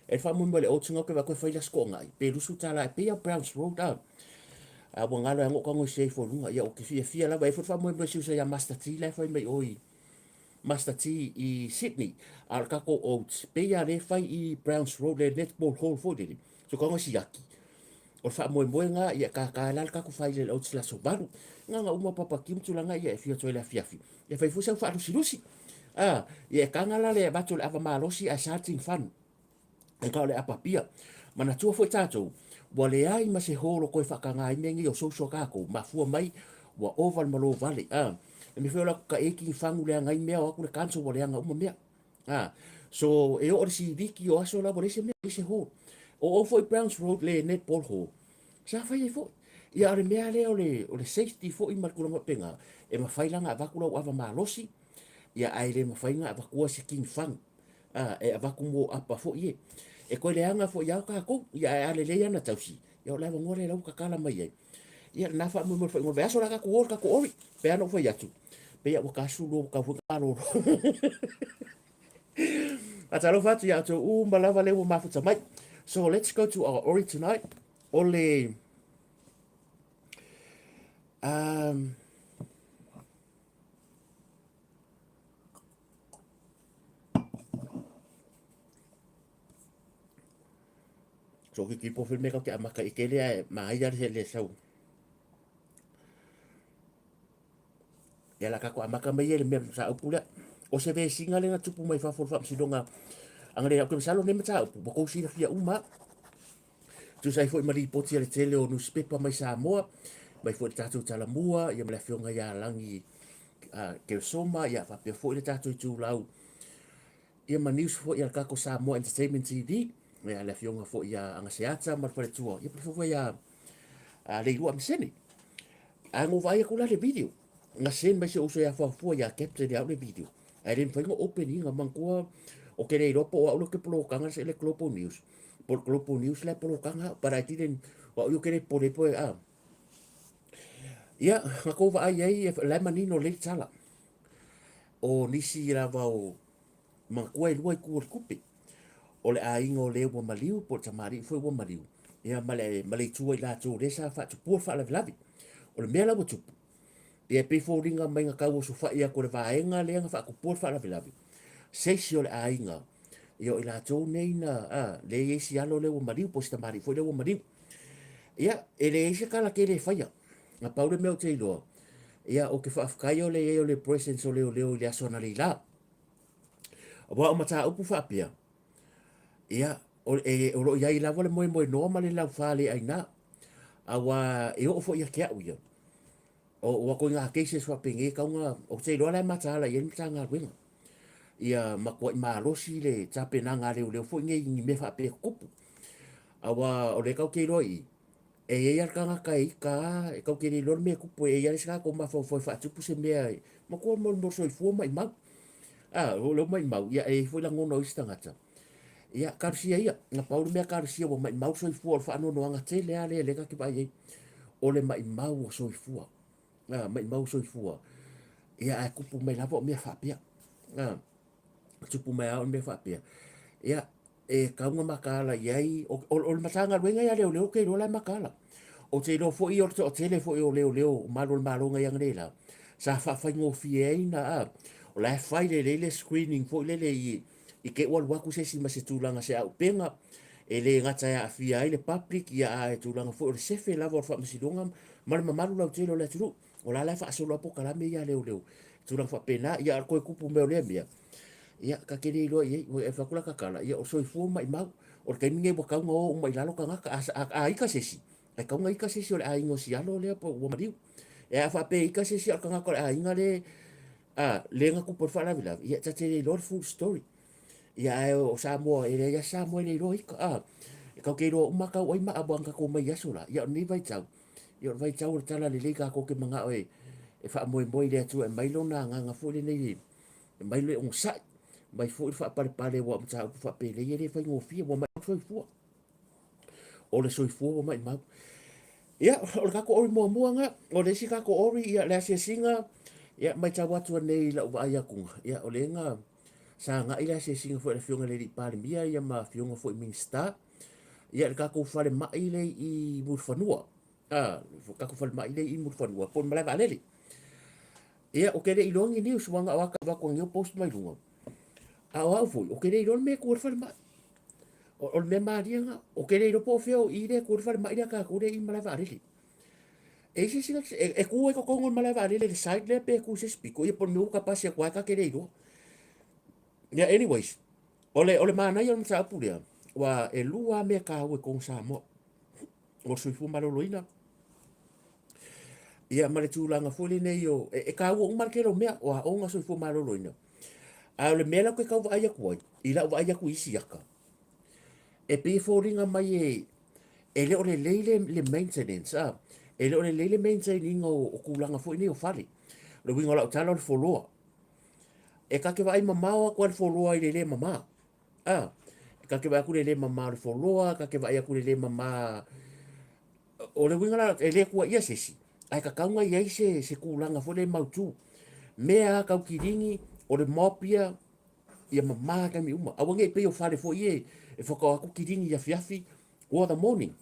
e fa mo le oats ngo ke va ko fai la sko ngai pe lu su tala pe a Browns Road a bo ngalo ngo ko ngo se fo lunga ia o ke fia la vai fa mo se se ya Master Tea la fa mai oi Master Tea i Sydney al ka ko oats pe ya le fai i Browns Road le netball hall fo dili so ko ngo si yaki o fa mo nga ia ka la ka ko fai le oats la so baru nga uma papa kim tulanga ia e fia toila fiafi ia fai fusa fa lusi ia kangala le batul ava malosi a starting fun e ka le apapia mana tua foi tato wa le ai ma se holo ko fa kanga i mengi o so ka ko ma fu mai wa oval malo vale e mi fela ka eki fangu le ngai mea o ku le kanso wa le nga uma mea so e o si viki o aso la bo se me se ho o foi Browns Road le netball hall sa fai foi ia re mea le o le safety fo i markula penga e mafailanga avakula o ava malosi ia ai le mafainga avakua se king fang e avakumo apa fo ie e ko le anga fo ia ka ko ia ale le ana tausi ia le ngore la ka kala mai ai ia na fa mo fo ngore aso la ka ko ori pe ano fo ia tu pe ia ka su lo ka fo ka lo atalo fatu ia to malava le mo mafuta mai so let's go to our ori tonight ole so ki po filme ka amaka ikele mai ya le sau ya la ka ko amaka mai le me sa upula o se ve singa le na tupu mai fa for fa sidonga angre ko salo ne mata po ko si fia uma tu sai foi mari poti le tele o newspaper mai Samoa mai foi tatu tala mua ia me fionga ya langi ke soma ia fa pe foi le tatu tu lau ia ma news foi ia ka ko Samoa Entertainment TV me ala fionga fo ia anga seata ma fale tua ia fo ia le lua msene ango vai ko la le video nga sen mai se uso ya fo ia capture ya le video ai ren foi ngo opening nga mangkua o ke le ropo o lo ke polo kanga se le Global News por Global News le polo kanga para tiden o yo kere pole po ia nga ko vai ai le manino le tala o nisi la va o mangkua i lua ku kupe o le ainga o leo wa maliu po tamari foi wa maliu ia male tua i la tu resa fa tu por fa la lavi o le mela mo tupu ia pe fo ringa mai nga kau so fa ia ko le vaenga le nga fa ku por fa la lavi sei si o le ainga io i la tu nei na le esi alo le wa maliu po tamari foi le wa maliu ia ele ese kala ke le faia na paule meu te lo ia o ke fa afkai o le presence o le asona le la wa o mata upu fa pia ia o lo ia i lava le moe no ma le lau fale ai na awa e o fo ia kia uia o ko nga keise swa penge ka nga o te lo la mata la yen tanga winga ia ma ma rosi le tape na nga le fo nge ni me fa pe kupu awa o le ka ke roi e ia ka nga kai ka e ka ke lo me kupu e ia ska ko ma fo fa tu se me ma ko mo so fo mai ma lo mai ma ia e fo la ngono istangata ia karsia ia na paul me karsia wo mai mau so fu fa no no anga tele ale le ka ki ba ye o le mai mau so fu mai mau so fu ia a kupu mai la vo me fa pia tupu mai a me fa pia ia e ka nga makala ia o matanga wenga ia le ke lo la makala o te lo fo i o tele fo i o leo malo nga yang le la sa fa ngo fie na o la fai le screening fo le i ke wal waku se si mase tulanga se au penga e le ngata ya fia ile public ya e tulanga fo le sefe la vor fa masidonga mal mamalu la telo la tulu o la fa solo po kala me ya leo tulanga fa pena ya ko kupu me le mia ya ka ke lo ye o e fa kula kala ya o so fu mai mau o ke ninge bo ka ngo mai la lo ka a ika se si e ka ngo ika se si o a ingo si alo le po o mariu e fa pe ika se si ka nga ko a inga le le nga ku por fa la vila ya ta te lo full story ia o Samoa e ia Samoa le roi ka ke ro maka oi ma abanga ko mai asula ia ni vai tau tala le ka ko ke manga oi e fa moi le tu e mai lo na nga fu le nei e mai le on sa mai fu fa pale wa mta fa pe le ye fa ngo fi wa mai fu o le soi fu mai ma ia o ka ko oi mo nga o le si ka ko ori ia le se singa ia mai tau atu nei la wa ia ku ia o le nga sa nga ila se singa fo le fionga le pale mia ia ma fionga fo minsta ia ka ko fale mai le i murfanua ka ko fale mai le i murfanua pon mala valele ia o kere ilongi ni uswanga waka wa ko ngio post mai lunga wa fo o kere ilon me ko fale mai o me maria nga o kere ilo po feo i le ko fale mai ka ko le i mala valele e se singa e ko ko mala valele le site le pe ku se spiko ia pon me ka pase kwa ka kere ilo. Yeah, anyways, ole mana ia msa apulia wa e lua me ka we kong Samoa o suifu maloloina ia male tulanga fuli nei yo e ka wo markero me wa onga suifu maloloina a le mela ko ka wa ia ko ila wa ia ku isi yaka e pe foringa mai e le ole le maintenance e le ole le maintenance o kulanga fuli nei o fali le winga la tala o follow e ka ke vai mama ko fo loa i le mama ka ke vai ku le mama fo loa ka ke vai ku le mama o le winga la e le ku ia sesi ai ka kaunga ia se kulanga fo le mautu mea ka kiringi o le mopia ia mama ka mi uma awange pe o fale fo ie e fo ka ku kiringi ia fiafi o the morning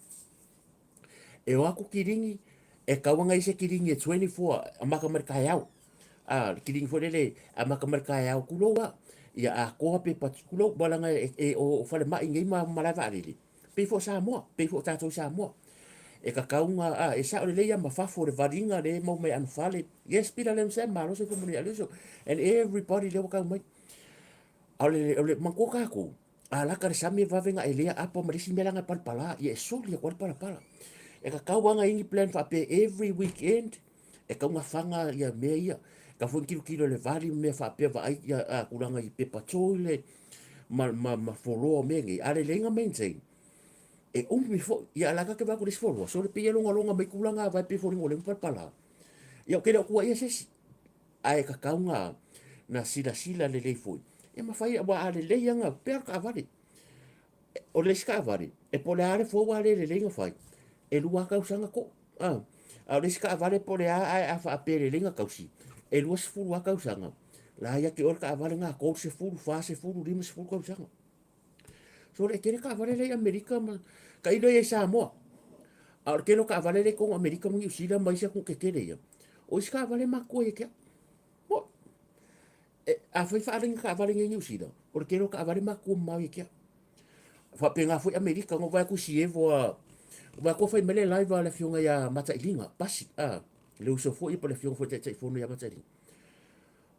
e o aku kiringi e kaunga ia se kiringi 24 amaka marka yau kiring fo le amaka marka ya kulo wa ia a ko pe patikulo balanga o fale mai ngai ma malava ali pe fo Samoa pe fo tato Samoa e ka kaunga e sa le ya mafafo le varinga le mo me an fale yes pila le sem malo se komuni aluso and everybody le ka mai ale manko ka ko ala ka sami va venga elia apo marisi melanga palpala ye so le kwal pala e ka kaunga ingi plan fa pe every weekend e kaunga fanga ya meia ka fu kilo le vali me fa pe vai ya kulanga i pe patole ma folo mengi ale lenga maintain e umi fo ia laka ke ba ko folo so le pe longa longa mai kulanga vai pe fo ngole pala ia ke ko ia se ai ka kaunga na sila le le foi e ma fai wa ale le yanga per ka vale o le ska vale e po le ale fo wa le lenga fai e lua ka usanga ko a le ska vale po le a fa pe le lenga kausi e lua se fu wa ka usanga la ia ke or ka vale nga ko se fu fa se fu lima se fu ka usanga so le kere ka vale le Amerika ma ka ilo e Samoa a ke no ka vale le ko Amerika mo usila mai sa ku ke kere ia o ska vale ma ko e ke a foi fa ringa ka vale ngi usila o ke no ka vale ma ko ma e ke fa penga foi Amerika ngo vai ku si e vo va ko foi mele live la fionga ya mata ilinga pasi le uso foi po le fionga foi te fono ya mata ilinga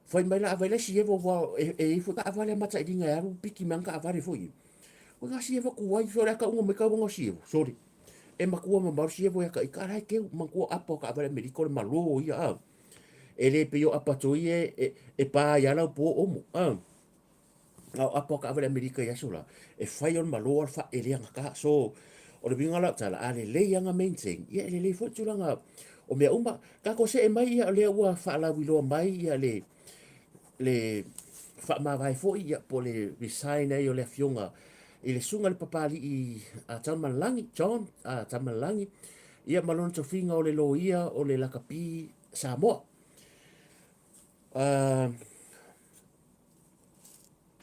foi mai la avele si e vo foi ka vale mata ilinga ya ru piki manka avale foi o nga si e ku wai so ka unga me ka unga si e sorry e makua ma mar si e vo ya ka ikara ke makua apo ka vale Amerika le malo ia ele pe yo apato e pa ya la po omo au apo ka vale Amerika ya sola e fai on malo fa ele nga ka so o le binga la tala ale le yanga maintain ia le fo tulanga o me umba ka ko se mai ia le ua fa la wilo mai ia le fa ma vai fo ia po le resign ai o le fionga i le sunga le papali i a tamalangi John a tamalangi ia malon to finga o le lo ia o le lakapi Samoa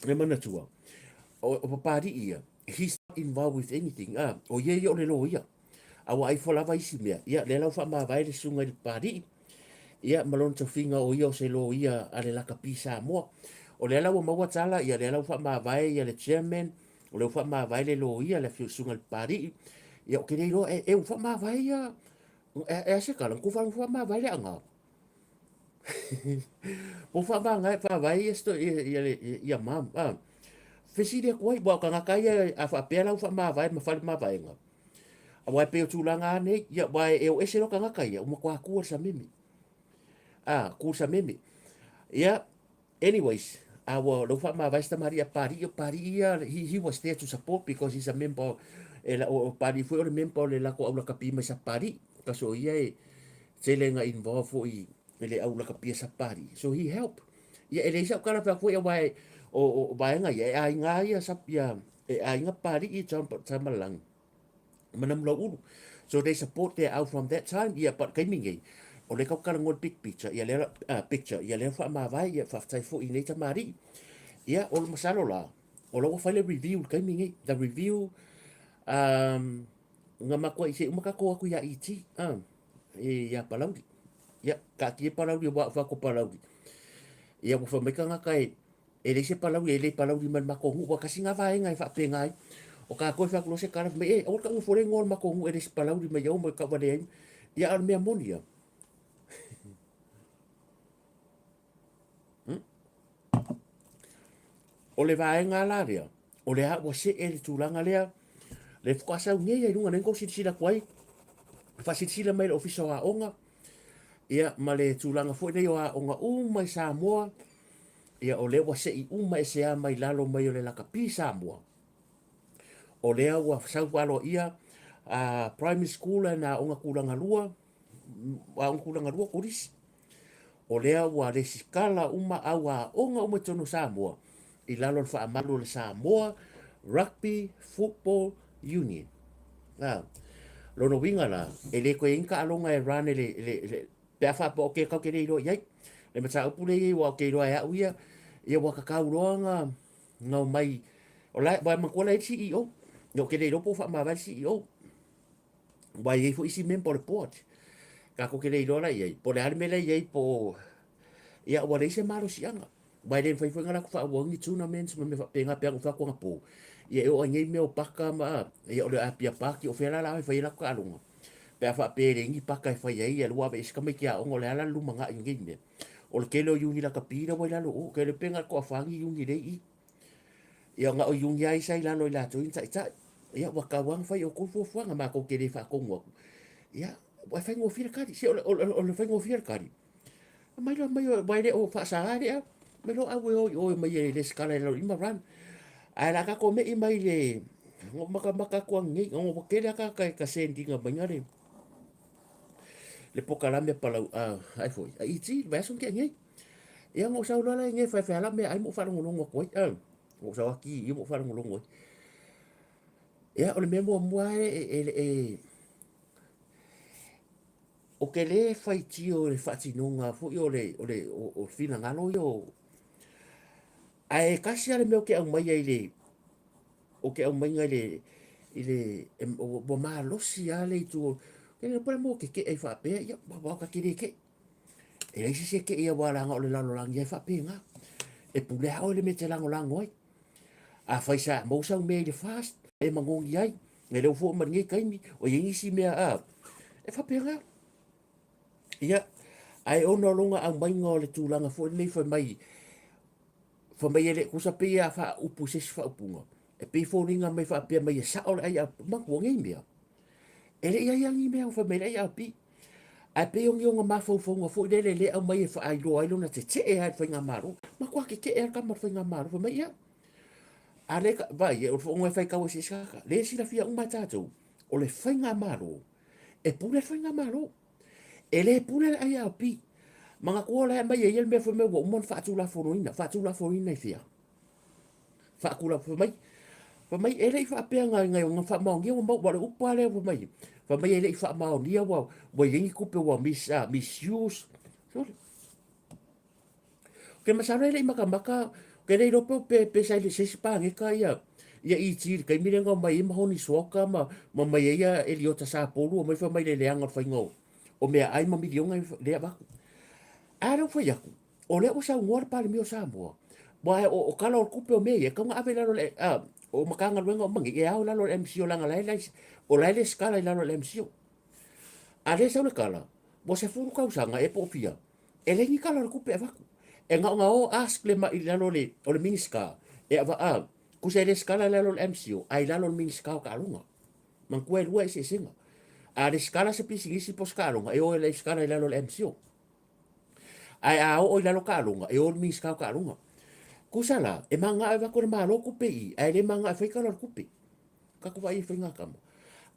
le mana tua o papali ia he's not involved with anything o ye o le lo ia awa ai fola vai si mea ia le lau fa ma vai le sunga le pari ia malon to finga o ia o se lo ia ale la kapisa mo o le lau ma tala ia le lau fa ma vai ia le chairman o le fa ma vai le lo ia le sunga le pari ia o ke le lo e fa ma vai ia e se kala ku fa ma vai le anga o fa ma ngai fa vai esto ia mam fesi de koi bo ka ngakai a fa pela fa ma vai ma vai nga wai pe tulanga ne ya wai e ese no kanga kai o kwa ku sa mimi ku sa mimi ya anyways our lo fa ma vai sta maria pari ya he was there to support because he's a member el o pari foi o member le la ko au la kapi me sa pari ka so ia e selenga involve foi ele au la kapi sa pari so he help ya ele sa kala fa foi wai o vai nga ya ai nga ya sa ya e ai nga pari i chamba lang manam lo ulu so they support their out from that time yeah but kai mingi o le kau ngol big picture ya le picture ya le fa ma vai ya fa tai fo i nei tamari ya o masalo la o lo fa le review kai mingi the review nga mako i se umaka ko aku ya iti ya palau ya ka ki palau wa fa ko palau ya ko fa me ka kai ele se palau ele palau man mako hu wa kasi nga vai ngai fa pe ngai o ka ko fa ko se kara me o ka mo fore ngol ma ko ngu eres palau di me yo mo ka vale ya al me amonia o le va nga la ria o le ha o se el tulanga le le ko sa nge ya lunga nen ko si la kwai fa si la mai officer a onga ya ma le tulanga fo le yo a onga mai Samoa ya o le wa se i mai se a mai lalo mai o le la kapi Samoa o lea ua sau walo ia a primary school na onga kulanga lua kuris o lea ua le sikala au a onga tono Samoa i lalo fa amalu le Samoa Rugby Football Union lono winga la e le ko inka alonga e rane le pe fa po ke ka ke ro yai le mata upule i wa ke ro ya uia ia wa ka kauronga no mai o la ba makola e CEO no ke le po fa ma va CEO ba ye fo isi men por port ka ko ke le ro la ye por le arme le ye po ya wa le se malo sianga ba le fa ngala ko fa wo ngi tournaments me fa penga pe fa ko ngapo ye o ngi me o paka ma ye o le apia paki o fela la fa ila ko alunga pe fa pe le ngi paka fa ye ye lo ave ska me kia o ngole ala lu manga ngi me o le kelo yungi la kapira wa la lo ke le penga ko fa ngi yungi le i ya nga o yungi ai sai la lo la to in sai ya waka wang fai o kufu fuanga ma ko kere fa kongo ya wa fai ngo fir kari si o le fai ngo fir kari mai lo o fa sa ya me lo awe o mai le skala lo ima ran ai la ka ko me i mai le ngo maka ko ngi ngo ke la ka sendi nga bangare le pokala me pala ai foi ai ti va son ke ngi ya ngo sa la ngi fa la me ai mo fa ngo ngo ko ngo sa ki i mo fa ngo ngo ya o le me mo o ke le fai ti o le fa ti no nga fo yo le o fina ngalo yo ai kasi ale me o ke au mai ai le o ke au mai ngai le ile o bo ma lo si ale tu ke le pa mo ke e fa pe ya ba ka ki ke e le si ke ia wala nga o le lalo lang ia fa pe nga e pu le ha o le me te lang lang oi a fai sa mo sa me le fast e mango ai nge le fo ma ngi kai mi o ye si me a e fa pe nga ia ai ono longa au mai nga o le tu langa fo me fa mai ele kusa pe a fa upu se fa upunga e pe fo ringa mai fa pe mai sa o ai a ma ko ngi me ele ia ia ngi me o fa me ai a pi a pe o ngi ma fo fo fo le au mai fa ai lo na te e ai fa nga maro ma kwa ke e ka ma fa nga maro fa mai ia ale ka vai o fo ngai fa ka o si sa le si la fia un matato o le fa nga maro e pule fa nga maro ele pule ai a pi manga ko la mai ye me fo me wo mon fa tu la fo ina fia fa ku la fo mai ele fa pe nga nga fa ma ngi mo ba upa le fo mai fa mai ele fa ma ni wa wo ye ku pe wa misuse ke ma sa ele maka ke le ro pe sa le se pa nge ka ya i ti ke mi nga mai ma honi so ka ma mai ya eliota sa polu mai fa mai le anga fa ngo o me ai ma mi nga le ba ara foi aku o le o sa ngor pa mi o Samoa ba o kala o kupe o me e ka nga ave la le o makanga luenga o mangi e au la lo MCO langa la o la le skala la lo MCO a le sa le kala bo se furu ka usanga e po fia e le ni kala o kupe avaku e nga o ask le ma i la lo le o le miniska e ava ku se le skala la lo MCO ai la lo miniska o ka lunga man ku e lua se singa a le skala se pisi ngisi po skala e o le skala la lo MCO ai a o ila lo kalunga e o mi ska kalunga kusala e manga ava ko ma lo kupe i ai le manga fa ka lo kupe ka ko vai fa nga kam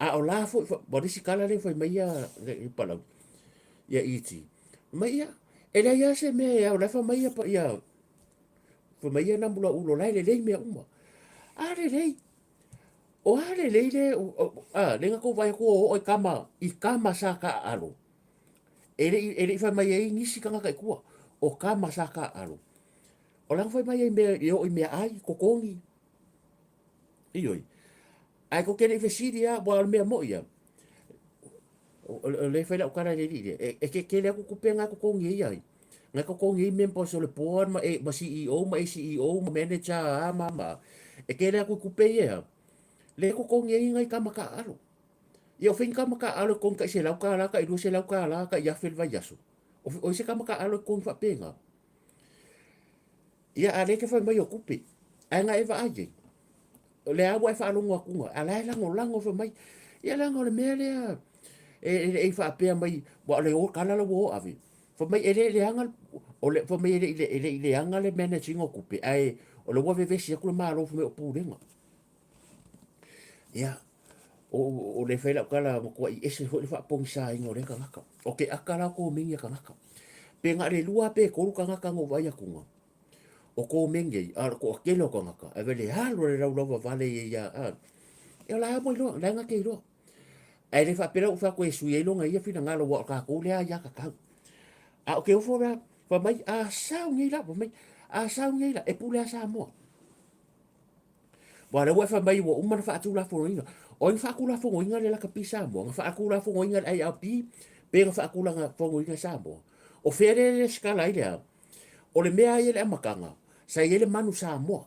a o la fo bo disi kala le foi mai ya le pala ya iti mai ya e la ya se me ya o la fa mai ya pa ya fo mai ya na mula ulo la le me uma a le o a le a le nga ko vai ko o kama i kama sa ka alo ele fa mai ai ngisi kanga kai kua o ka masaka alo o lang fa mai ai me yo i me ai ko kongi ioi ai ko kene fe siria bo al me mo ia o le fa la kara le ri e ke le ko penga ko kongi ai nga ko kongi me po so le por ma e ma CEO ma CEO ma manager ma e ke le ko pe ia le ko kongi ai ngai ka maka alo ia o finka maka alo kong ka se lau ka la ka i se lau ka la ka ia fel vai yaso o se ka maka alo kong fa penga ia ale ke fa mai o kupe ai nga eva aje le awa e fa alo ngwa kunga ala la ngolango fa mai ia la ngole mele e fa pe mai bo le o kala lo o ave fa mai ele anga o le fa mai ele anga le managing o kupe ai o le wa ve se ku ma lo fa me o purenga ia o le fela kala ko i ese ho le fa pong sa ingo le ka ngaka o ke akala ko mingi ka ngaka pe nga le lua pe ko ka ngaka ngo vai akunga o ko mingi a ko ke lo ka ngaka a vele ha lo le lo vale ya e la mo lo la ngaka lo ai le fa pero fa ko su ye lo nga ia fina ngalo wa ka ko le ya ka a o ke o fa mai a sa ngi la mai a sa ngi la e pula sa mo wa le wa fa mai wo umma fa tu la fo ringa o in fa kula fo inga le la kapisa mo fa kula fo inga ai api pe fa kula nga fo inga sa mo o fere le skala ile o le mea ile makanga sa ile manu sa mo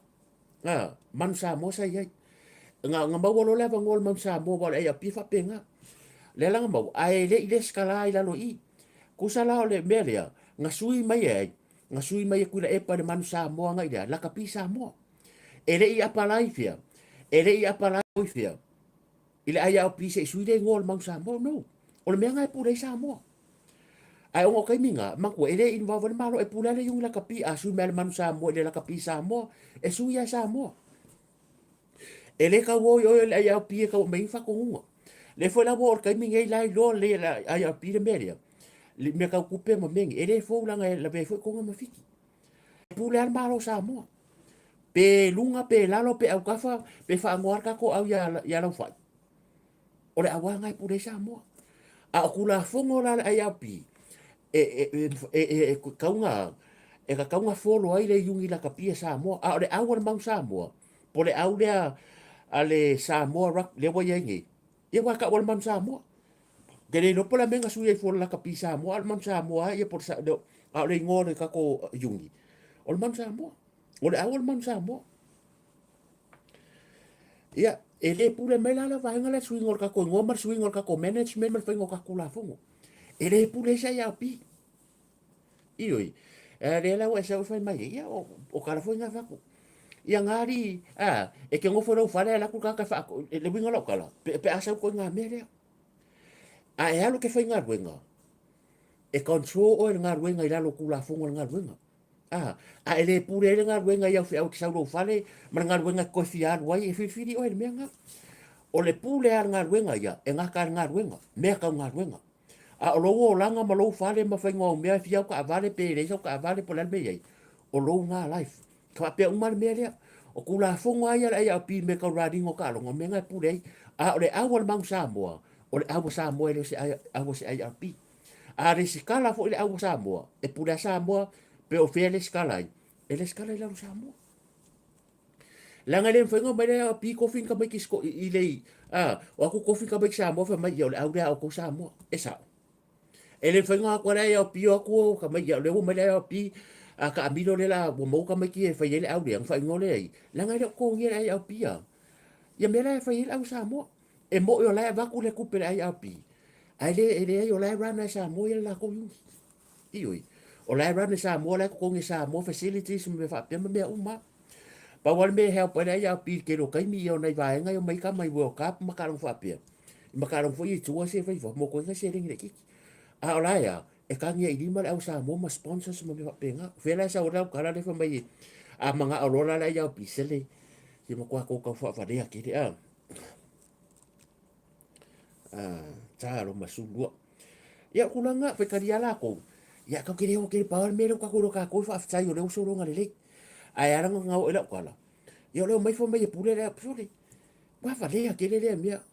manu sa mo sa ye nga ba wo le va ngol manu sa mo wa ai api fa penga le la nga mo ai le skala ile lo i kusala o le mea le nga sui mai ai nga sui mai ku le e pa le manu sa mo nga ile la kapisa mo ele i apalai fia ele i apalai fia ile ai au pise sui de ngol mang sa mo no o le menga e pure sa mo ai o kai minga ma ko ele in va malo e pula le yung la kapi a sui mel man sa mo le la kapi sa mo e sui ya sa mo E le ka wo yo le ai au pie ka mai fa ko unga. Le foi la wo ka mi ngai lai lo le la ai au pie meria. Le me ka kupe ma mengi. E le fo la ngai la be foi ko ma fiki. Pule al malo sa mo. Pe lunga pe lalo pe au kafa pe fa ngoar ka ko au ya la fa. O le awa ngai pule sa mo. A kula fongo la ai au pie. Kaunga e ka kaunga folo ai le yungi la ka pia sa mo. A le au mau sa mo. Po le au le ale Samoa rak le wa yengi ye wa ka wal mam Samoa gele no pola menga su ye for la ka pi Samoa al mam Samoa ye por sa do a le ngore ka ko yungi ol mam Samoa o le awal mam Samoa ya ele pule mela la va ngala su ngor ka ko ngomar su ngor ka ko management mer fengo ka kula fongo ele pule sa ya pi ioi le la wa sa fa mai ya o kala fo nga fa ko ia ngari e ke ngofo lo fale la ku ka fa le winga lo kala pe asa ko nga mere e alo ke fa nga winga e control o nga winga ila lo ku la fongo nga winga ele pure le nga winga ia fa o ke sa lo fale ma nga winga ko fiar wai e fi o me nga o le pule ar nga winga ia e nga ka nga winga me ka nga winga o lo o langa ma lo fale ma fa nga o me fi ka vale pe le ka vale po le me o lo nga life ka pe un mal me o kula fonga ia ai a pi me ka radingo ka lo me nga pure o le awal mang Samoa o le awal Samoa le se ai a pi a le skala fo le awal Samoa e pure Samoa pe o fe le skala e le skala la Samoa langa le fengo mai le a pi ko fin ka mai kisko i le o aku ko fin ka mai Samoa fa mai o le awal o ko Samoa e sa e le fengo ko le a pi o ko ka mai le o mai le a pi a ka amilo le la mo ka mai ki e fa ile au le fa ngole ai langa le ko ngi ai au pia ya me la fa ile au Samoa e mo yo la va ku le ku pe ai au pi ai le yo la rana Samoa la ko yu ioi o la rana Samoa la ko ngi Samoa facilities me fa pe me uma pa wal me help ai au pi ke lo kai mi yo nei va nga yo mai ka mai wo ka ma ka ro fa pe ma ka ro fo i tu se fa mo ko nga se ring le ki a ola ya e ka ngia i lima le au Samoa ma sponsors ma me fa pe nga fela sa ora ka la le fa mai a manga o lola la ya pisele si mo kwa ko ka fa fa de ki ta lo masulua ya kulanga pe ka dia la ko ya ka kire o ke pa me lo ka ko fa fa yo le so ro ngale le ai ara nga o la ko la yo le mai fo mai pule le pule wa fa de ki le mia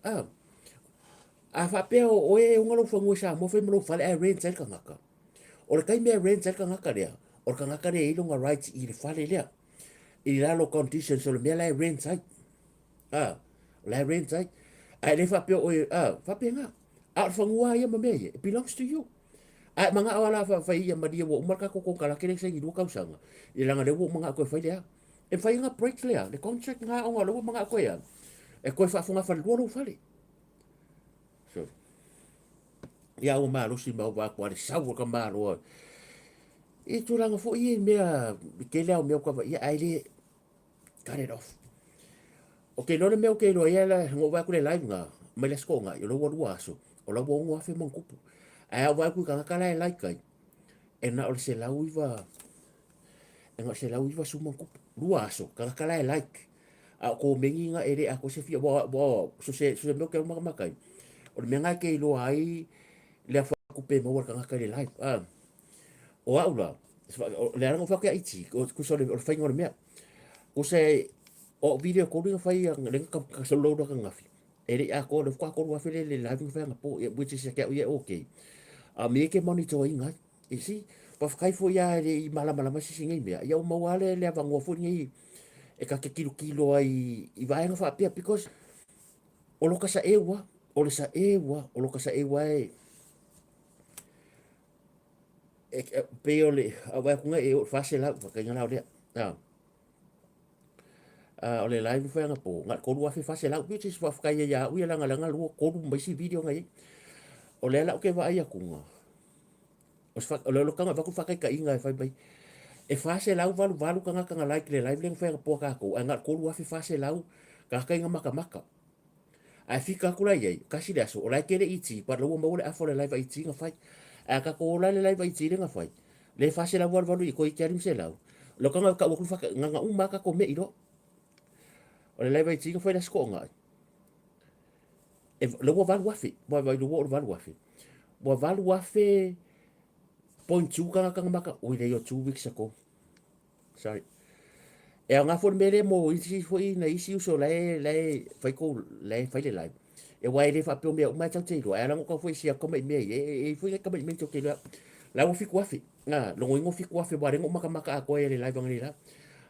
a fa pe o e un lo fo mo sa mo fe mo fa le rent tel ka ngaka o le kai me rent tel ka ngaka le o ka ngaka le i lo nga rights i le fa le le i la lo conditions so le me la rent sai la rent sai ai le fa pe o fa pe nga a fa ngua ia ma me it belongs to you ai manga ala fa ia ma dia wo marka ko kala kele sai du ka usanga i langa le wo manga ko fa le e fa nga break le contract nga o nga lo manga ko ya e ko fa funga fa lo fa le so ya o ma lo si ma wa ko le sa wo ka ma lo e tu langa fo i me ke le o me ko ia ai le cut it off. Okay, no le meo ke lo ia la ngo va ku le live nga, me le sko nga, yo lo wo aso. O lo wo ngo afe mon kupu. Ai va ku ka ka la like kai. E na o se la uiva. E nga se la uiva su mon kupu. Lu aso, ka la like. A ko mengi nga ere a ko se fia bo so se meo ke ma kai. O le menga ke lo ai le fa ku pe mo ka le live. O aula. Le ara ngo fa ke iti, ku so le fa ngor mea. Ko se o video ko ringa fai ang le ka solo do ka ngafi ere a ko le ko wa fele le live fa nga po which is ke ye okay a me ke monitoring ngai e si pa kai fo ya le mala ma si singa me ya o mawale le va ngo fo ni e ka ke kilo ai i vai nga fa pia because o lo ka sa ewa o le sa ewa o lo ka sa ewa pe o le a va ku nga e fa se la ka nga la le o le live fa nga po nga ko lu fa se la which is fa ka ya u ya langa lu ko lu mai si video ngai o le la ke va ia kunga o fa o le kanga va ku fa ka inga fa bai e fa se la valu kanga like le live leng fa po ka ko nga ko lu fa se la ka inga maka a fika kula ye ka si daso o la ke le iti pa lo mo le a fo le live iti nga fa a ka ko la le live iti nga fa le fa se la valu i ko i karim se la lo kanga ka ku fa nga umaka ko me iro O le leva i tinga foi na sko ngai. E lo wa valu afi, wa lo valu afi. Wa valu afi point tu kanga maka o le yo 2 weeks ago. Sorry. E nga for mele mo isi foi na isi uso lai fai ko lai fai le lai. E wai le fa pe me mai tau te ro. E la ko foi sia ko me e foi ka me to ke la o fiku afi. Nga lo ngo fiku afi ba ngo maka ko e le lai bang ni la.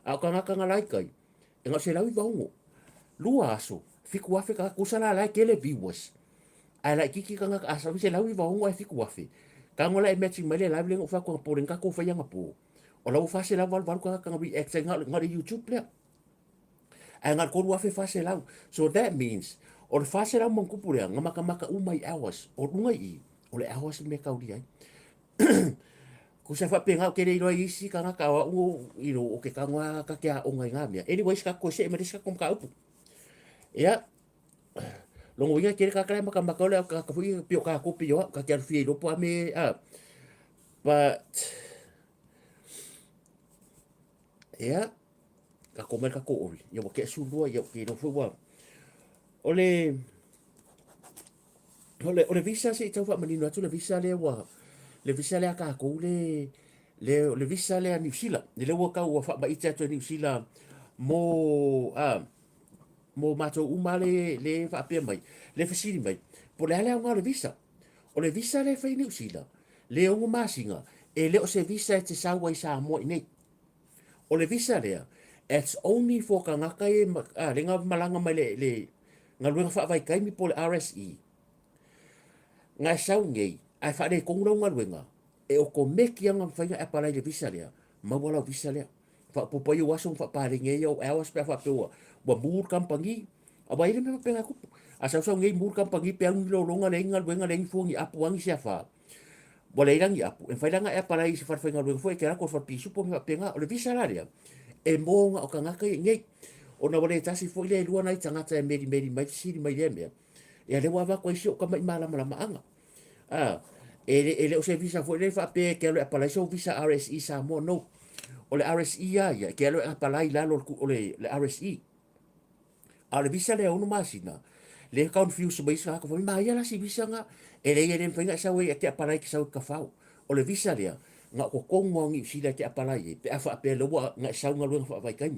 A kanga lai kai. E nga se la wi ba ngo. Lua aso. Fiku afi ka kusala lai ke le viewers. A la kiki kanga asa se la wi ba ngo e fiku afi. Ka ngola e matching mele la bling o fa ko poren ka ko fa yanga po. O lau fase lau walu ka react ngari YouTube lea. A ngar koru afe fase lau. So that means, o le fase lau mangkupu lea, maka umai hours, o rungai i, o le hours me kauri ai. Kusa fa penga kere iro isi ka ngaka wa ungo iro o ke kangwa ka kia o ngai ngamia. Anyways ka kose e merisa kom ka upu. Ea, longo inga kere ka kare maka ole ka fui pio ka kopi yo, ka kia rufie iro po ame, but, ea, ka komer ka ko ori yo ke sulua yo ke no fuwa ole visa se tau fa manino atu le visa le wa le visa le ka ko le visa le New Zealand le wa ka wa fa ba ita to New Zealand mo mato umale le fa pe mai le fasiri mai po le ala nga le visa o le visa le fa New Zealand le o masinga e le o se visa te sa wa sa mo nei o le visa le it's only for ka ngaka e renga malanga mai le nga luenga fa vai kai mi po le RSE nga sau ngei ai fa le kongra nga luenga e o ko meki anga fainga e para le visa le ma wala visa le fa po po yo waso fa pa ngei yo awas pa fa po wa mur kampangi a vai le me pe nga ku a sau ngei mur kampangi pe ang lo longa le nga luenga le fu ngi apu ang sia fa bola irang ya apu e fa langa e para i se fa fainga luenga foi que era ko fa pisu po me pe nga o le visa la e monga o ka ngaka ngai o na wale tasi fo ile lua nai tangata e meri mai siri mai le mea e le wava ko isi o ka mai mala anga ele o se visa fo ile fa pe ke lo apala so visa RSE Samoa no o le RSE ya ke lo apala ila lo o le RSE a le visa le ono masina le confuse mai sa ko mai ala si visa nga ele fenga sa we ke apala ki sa ka fau o le visa le nga ko kongo ngi sila ke apala ye pe afa pe lo nga sa nga lo fa vai kai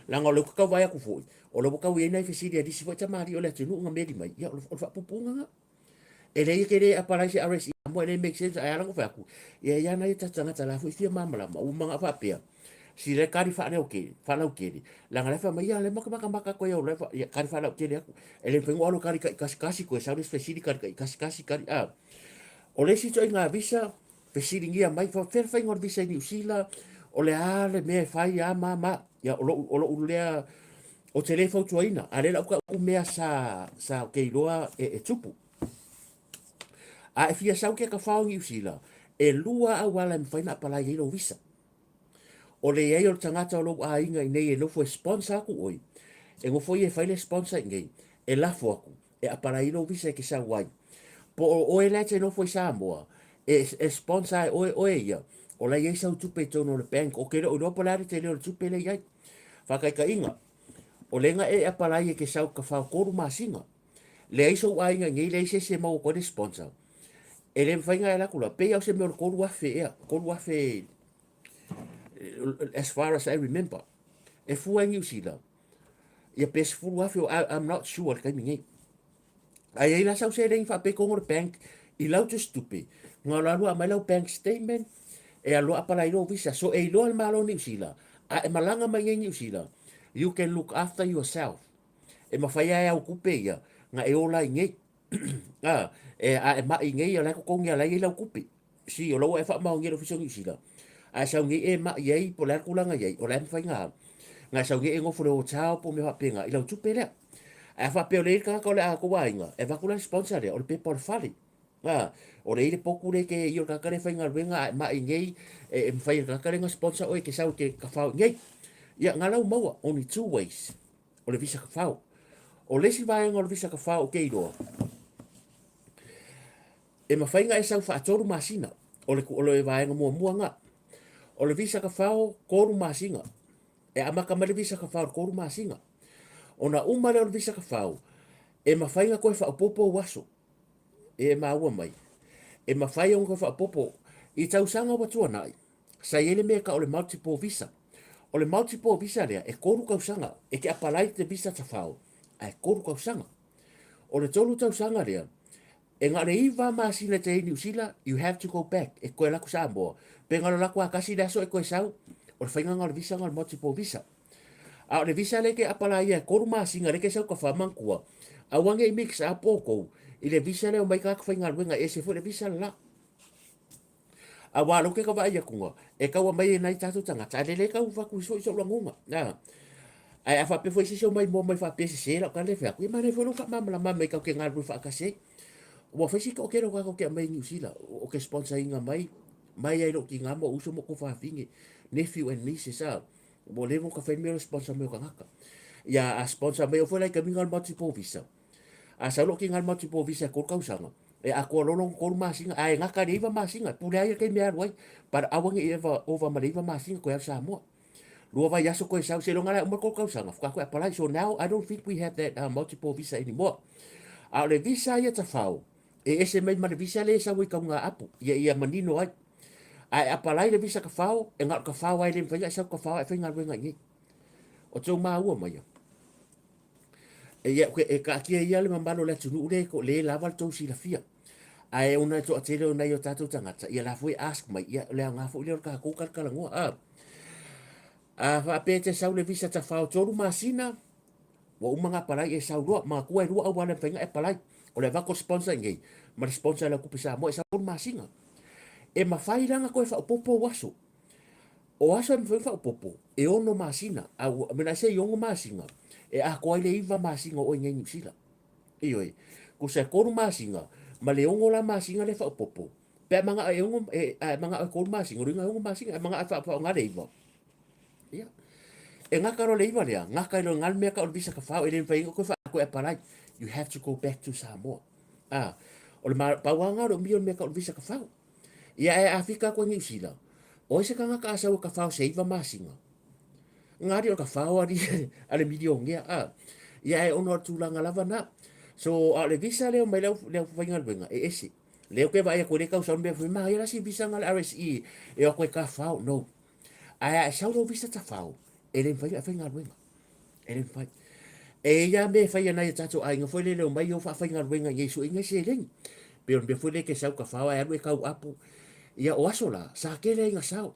la nga lo ka vai ku foi o lo ka we nei fisi dia disi fa mari o le tunu nga medi mai ya o fa pupunga nga ele ke le apala si RSI mo ele make sense ai ala ko fa ku ya ya na ita tanga tala fu fia mama la o manga fa pe si le kari fa ne o ke fa la o ke la nga le fa mai ya le maka ko yo le fa ya kari fa la o ke le ele fengo lo kari kasi ko sa le fisi kari kasi kari o le si toi nga visa pesiringia mai fa fer fa ngor visa New Zealand o le ale me fai a mama ya o lo lea o telefon tuaina ale la ka mea sa ke loa e tupu a fia sau ke ka fa New Zealand e lua a wala me fai na pala ye lo visa o le ye o tangata o lo a inga nei e lo fo sponsor ku oi e ngo foi e fai le sponsor ngai e la fo aku e a pala ye lo visa ke sa wai po o e la te no foi Samoa e sponsor o ia o la ye sa tupe tono le bank o ke o no polare te le tupe le ia fa ka inga o lenga e apala ye ke sa ka fa ko masinga le iso ai nga ngi le se mo ko de sponsor e le fainga la kula pe o se me ko wa fe as far as I remember e fu ai New Zealand ye pes fu wa fe I'm not sure ka mi ai la sa se le fa pe ko bank i lau te stupe nga la lu mai lau bank statement e alo apala ilo visa so e lo al malo New Zealand a e malanga mai New Zealand you can look after yourself e mafaya ya okupe ya nga e ola nge e ma nge ya la ko ngia la ila okupe si o lo e fa ma ngi lo fiso New Zealand a sa ngi e ma ye po la kula nga ye o la fa nga sa ngi e ngo fo chao po me fa penga ila tupe le a fa pe le ka ko le a ko wa inga e va kula sponsor le o pe por fali o le poku le ke yo ka kare fainga venga ma ngei e fai ka kare nga sponsor o ke sau ke ka fa ngei ya ngala mo only two ways o le visa ka fa o le si vai ngol visa ka fa o ke do e ma fainga e sau fa toru masina o le vai mo nga o le visa ka fa ko ru masinga e ama ka le visa ka fa ko ru masinga Ona uma le o visa ka fau. E mawhainga koe whaapopo waso. E maua mai. E mawhainga koe whaapopo. I tausanga watua nai. Sa ele mea ka ole multiple visa. Ole multiple visa lea. E koru kausanga. E ke apalai te visa ta whao. E koru kausanga. Ole tolu tausanga lea. E ngā reiwa maasina te New Zealand, you have to go back. E koe lako Samoa. Pe ngā lako akasi daso e koe sau. Ole whainga ngā visa ngā multiple visa. A le visa leke apala ia koru masinga leke sau ka whamangkua. A wange I mix a poko. I le visa leo mai kaka whainga luenga e se fu le visa la. A walo ke ka wa ia kunga. E kaua mai e nai tatu tangata. A le le kau waku iso iso langunga. Ai a whape fo isi seo mai mo mai whape se se la ka le whea. Kui mane fo ka mamala mamai kau ke ngā rui whaakase. Wa whaisi ka o kero kako ke mai New Zealand. O ke sponsor inga mai. Mai ai lo ki ngā mo uso mo ko whaafingi. Nephew and nieces a. Mo levo ka whain meo sponsor meo ka ngaka. Ia a sponsor meo fo lai ka mingal multiple visa. A sa lo ki ngal multiple visa ko kausanga. E a ko lolong ko masinga. Ai ngaka reiva masinga. Pule ai ke mea ruai. Para awangi eva over ma reiva masinga ko ya Samoa. Lua vai yaso ko sa se lo ngala umar ko kausanga. Fuka ko apalai. So now I don't think we have that multiple visa anymore. A le visa ia ta fau. E ese mai ma le visa le sa wi ka nga apu. Ia manino ai. Ai apalai le visa ka fau. E ngal ka fau ai le mfaya sa ka fau ai whainga ruenga ngi. O tau maua mai. E ka kia ia le mamalo le tunu ure ko le lava tau si la fia. Ai una to atele ona yo tatu tangata. Ia la foi ask mai. Ia le nga fo le ka ko kal kala ngoa. Fa pete sau le visa ta fau toru masina. Wa umanga palai e sau roa. Ma kua e rua au wale whainga e palai. O le vako sponsor ngai. Ma le sponsor la kupisa mo e sa por masinga. E mawhai ranga koe whaopopo waso. O aso e mwhai whaopopo. E ono masina. Mena se i ongo masinga. E a koe le iwa masinga o ngai New Zealand. Ioi. Ko se koru masinga. Ma le ongo la masinga le whaopopo. Pe manga e ongo. Manga e koru masinga. Ringa ongo masinga. E manga e whaopopo ngā le iwa. Ia. E ngā karo le iwa lea. Ngā kairo ngal mea ka o visa ka whao. E le mwhai koe whaako e parai. You have to go back to Samoa. O le pauanga ro mio mea ka o visa ka whao. Ia e Afrika ko New Zealand. O se kanga ka asau ka whao se iwa masinga. Ngari o ka whao ari ale milio ngea. Ia e ono tūlanga lava na. So le visa leo mai leo whainga luenga. E ese. Leo ke vai a koe rekau saun mea whi maha. Ia si visa ngal RSE. E o koe ka whao. No. Ai sau lo visa ta whao. E le whainga luenga. E le whainga. E ia me whaia nai tato a inga whai leo mai o whainga luenga. Ngai su inga se lengi. Pero me fue ke sau ka whao. Ai alu e kau apu. Ia o aso la, sa kele inga sao.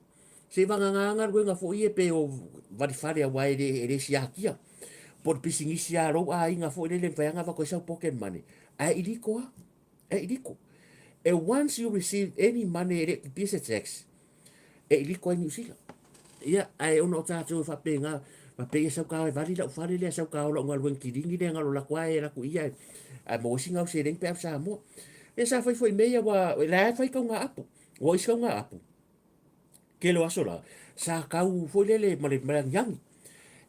Se vanga nganga ruenga fo ie pe o varifare a wai re si akia. Por pisingisi a rou a inga fo ele vayanga va ko sau pocket money. A iliko a. E iliko. And once you receive any money re pisa tax, e iliko a New Zealand. Ia, ai ono tātou fa penga, fa penga sau ka e vari la ufare le sau ka o la ngal wen kiringi le ngalo la kwa e la ku ia. A mo singa o se reng pe sa mo. E sa foi meia wa la fai ka nga apu. O isa nga apu. Ke lo aso la. Sa kau foi lele male yang.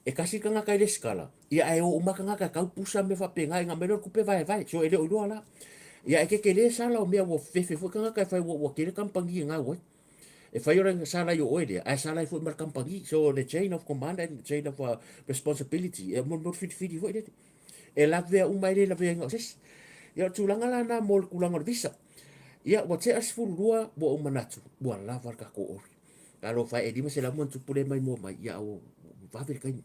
E kasi ka nga kai le skala. Ia ai o umaka nga ka kau pusa me fa penga nga melor kupe vai. So ele o la. Ia e ke le sala o mea wo fefe foi ka nga kai fai wo kele kampangi nga wo. E fai ora sala yo oile. Ai sala foi mar kampangi. So the chain of command and the chain of responsibility. E mo fit foi lele. E la vea umai le vea nga ses. Ia tulanga la na mol kulanga visa. Ia wa te asfulu rua bo o manatu. Bua lava ka ko ori. Alo fa e dima se la mo tupule mai mo mai. Ia o vavere kai.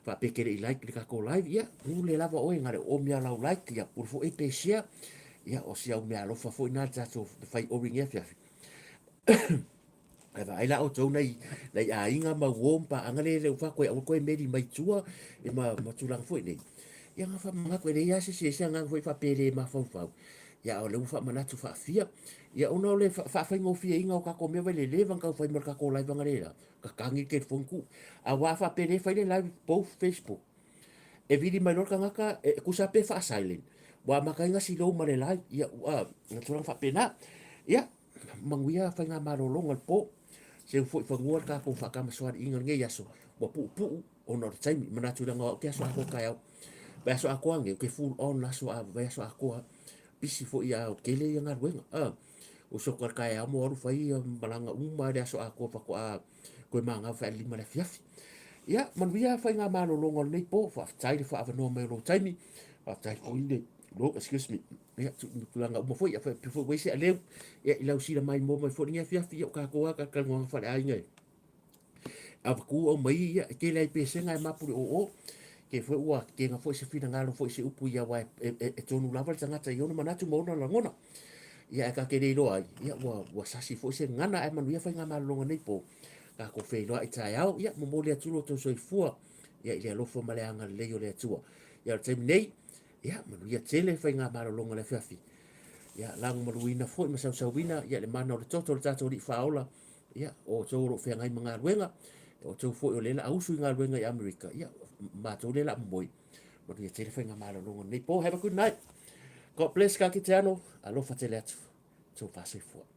Fa pekere I like ka ko live. Ia ule lava o ngare o mea lau like. Ia urfo e pe share. Ia o sia o mea lofa fo ina tato fai o ringa fiafi. Ava ai la o tau nei a inga ma wompa angale le ufa koe meri mai tua. E ma tulang fo nei. Ia nga fa mga koe nei ase se nga fo fa pere ma fau fau. Ia o le ufa manatu fa fia. Ia ona o le fa ingo fia inga o ka ko mewa le levan ka fai marka ko live ngare ka kangi ke fonku. A wa fa pere fai le live both Facebook. E vidi mai lor ka ngaka e kusa pe fa silent. Wa maka inga si lo ma le live. Ia nga turang fa pena. Ia manguia fai nga marolong al po. Se foi fa nguar ka ko fa ka maswar inga nge yaso. Wa pu ona time manatu nga o ke so ko ka au. Ba so ako ange ke full on la so a ba so ako pisi fo ia o kele ia ngar wenga o so kar kai amo oru fai malanga uma de so ako pa ko a ko manga fa lima le fiafi ia manuia fai ngā malolonga nei po fa tai fa avano me lo taimi fa tai ko inde lo excuse me ia tulanga mo foi fa fo we se ale ia ila usira mai mo mai fo ninga fia ka ko ka ngo fa ai ngai a ku o mai ia ke lai pe se ngai mapu o ke fo wa ke nga fo se fina ngalo fo se upu ia wa tonu lava tanga tai ona manatu mo na langona ia ka ke lo ai ia wa sasi fo se ngana ai manuia fai ngā malolonga nei po ka ko fe lo ai tai au ia mo le tulo to so fua ia ile lo fo male anga le yo le tua ia te nei ia manu ia tele fai ngā malolonga le fafi ia lang maluina fo ma sa wina ia le mana o le toto le tato di faola ia o to ro fe ngai manga ruenga o to fo o le la au su ngā ruenga i Amerika ia ma to le la mboi manu ia tele fai ngā malolonga nei po have a good night God bless ka ki te ano alofa te le atu to fase fo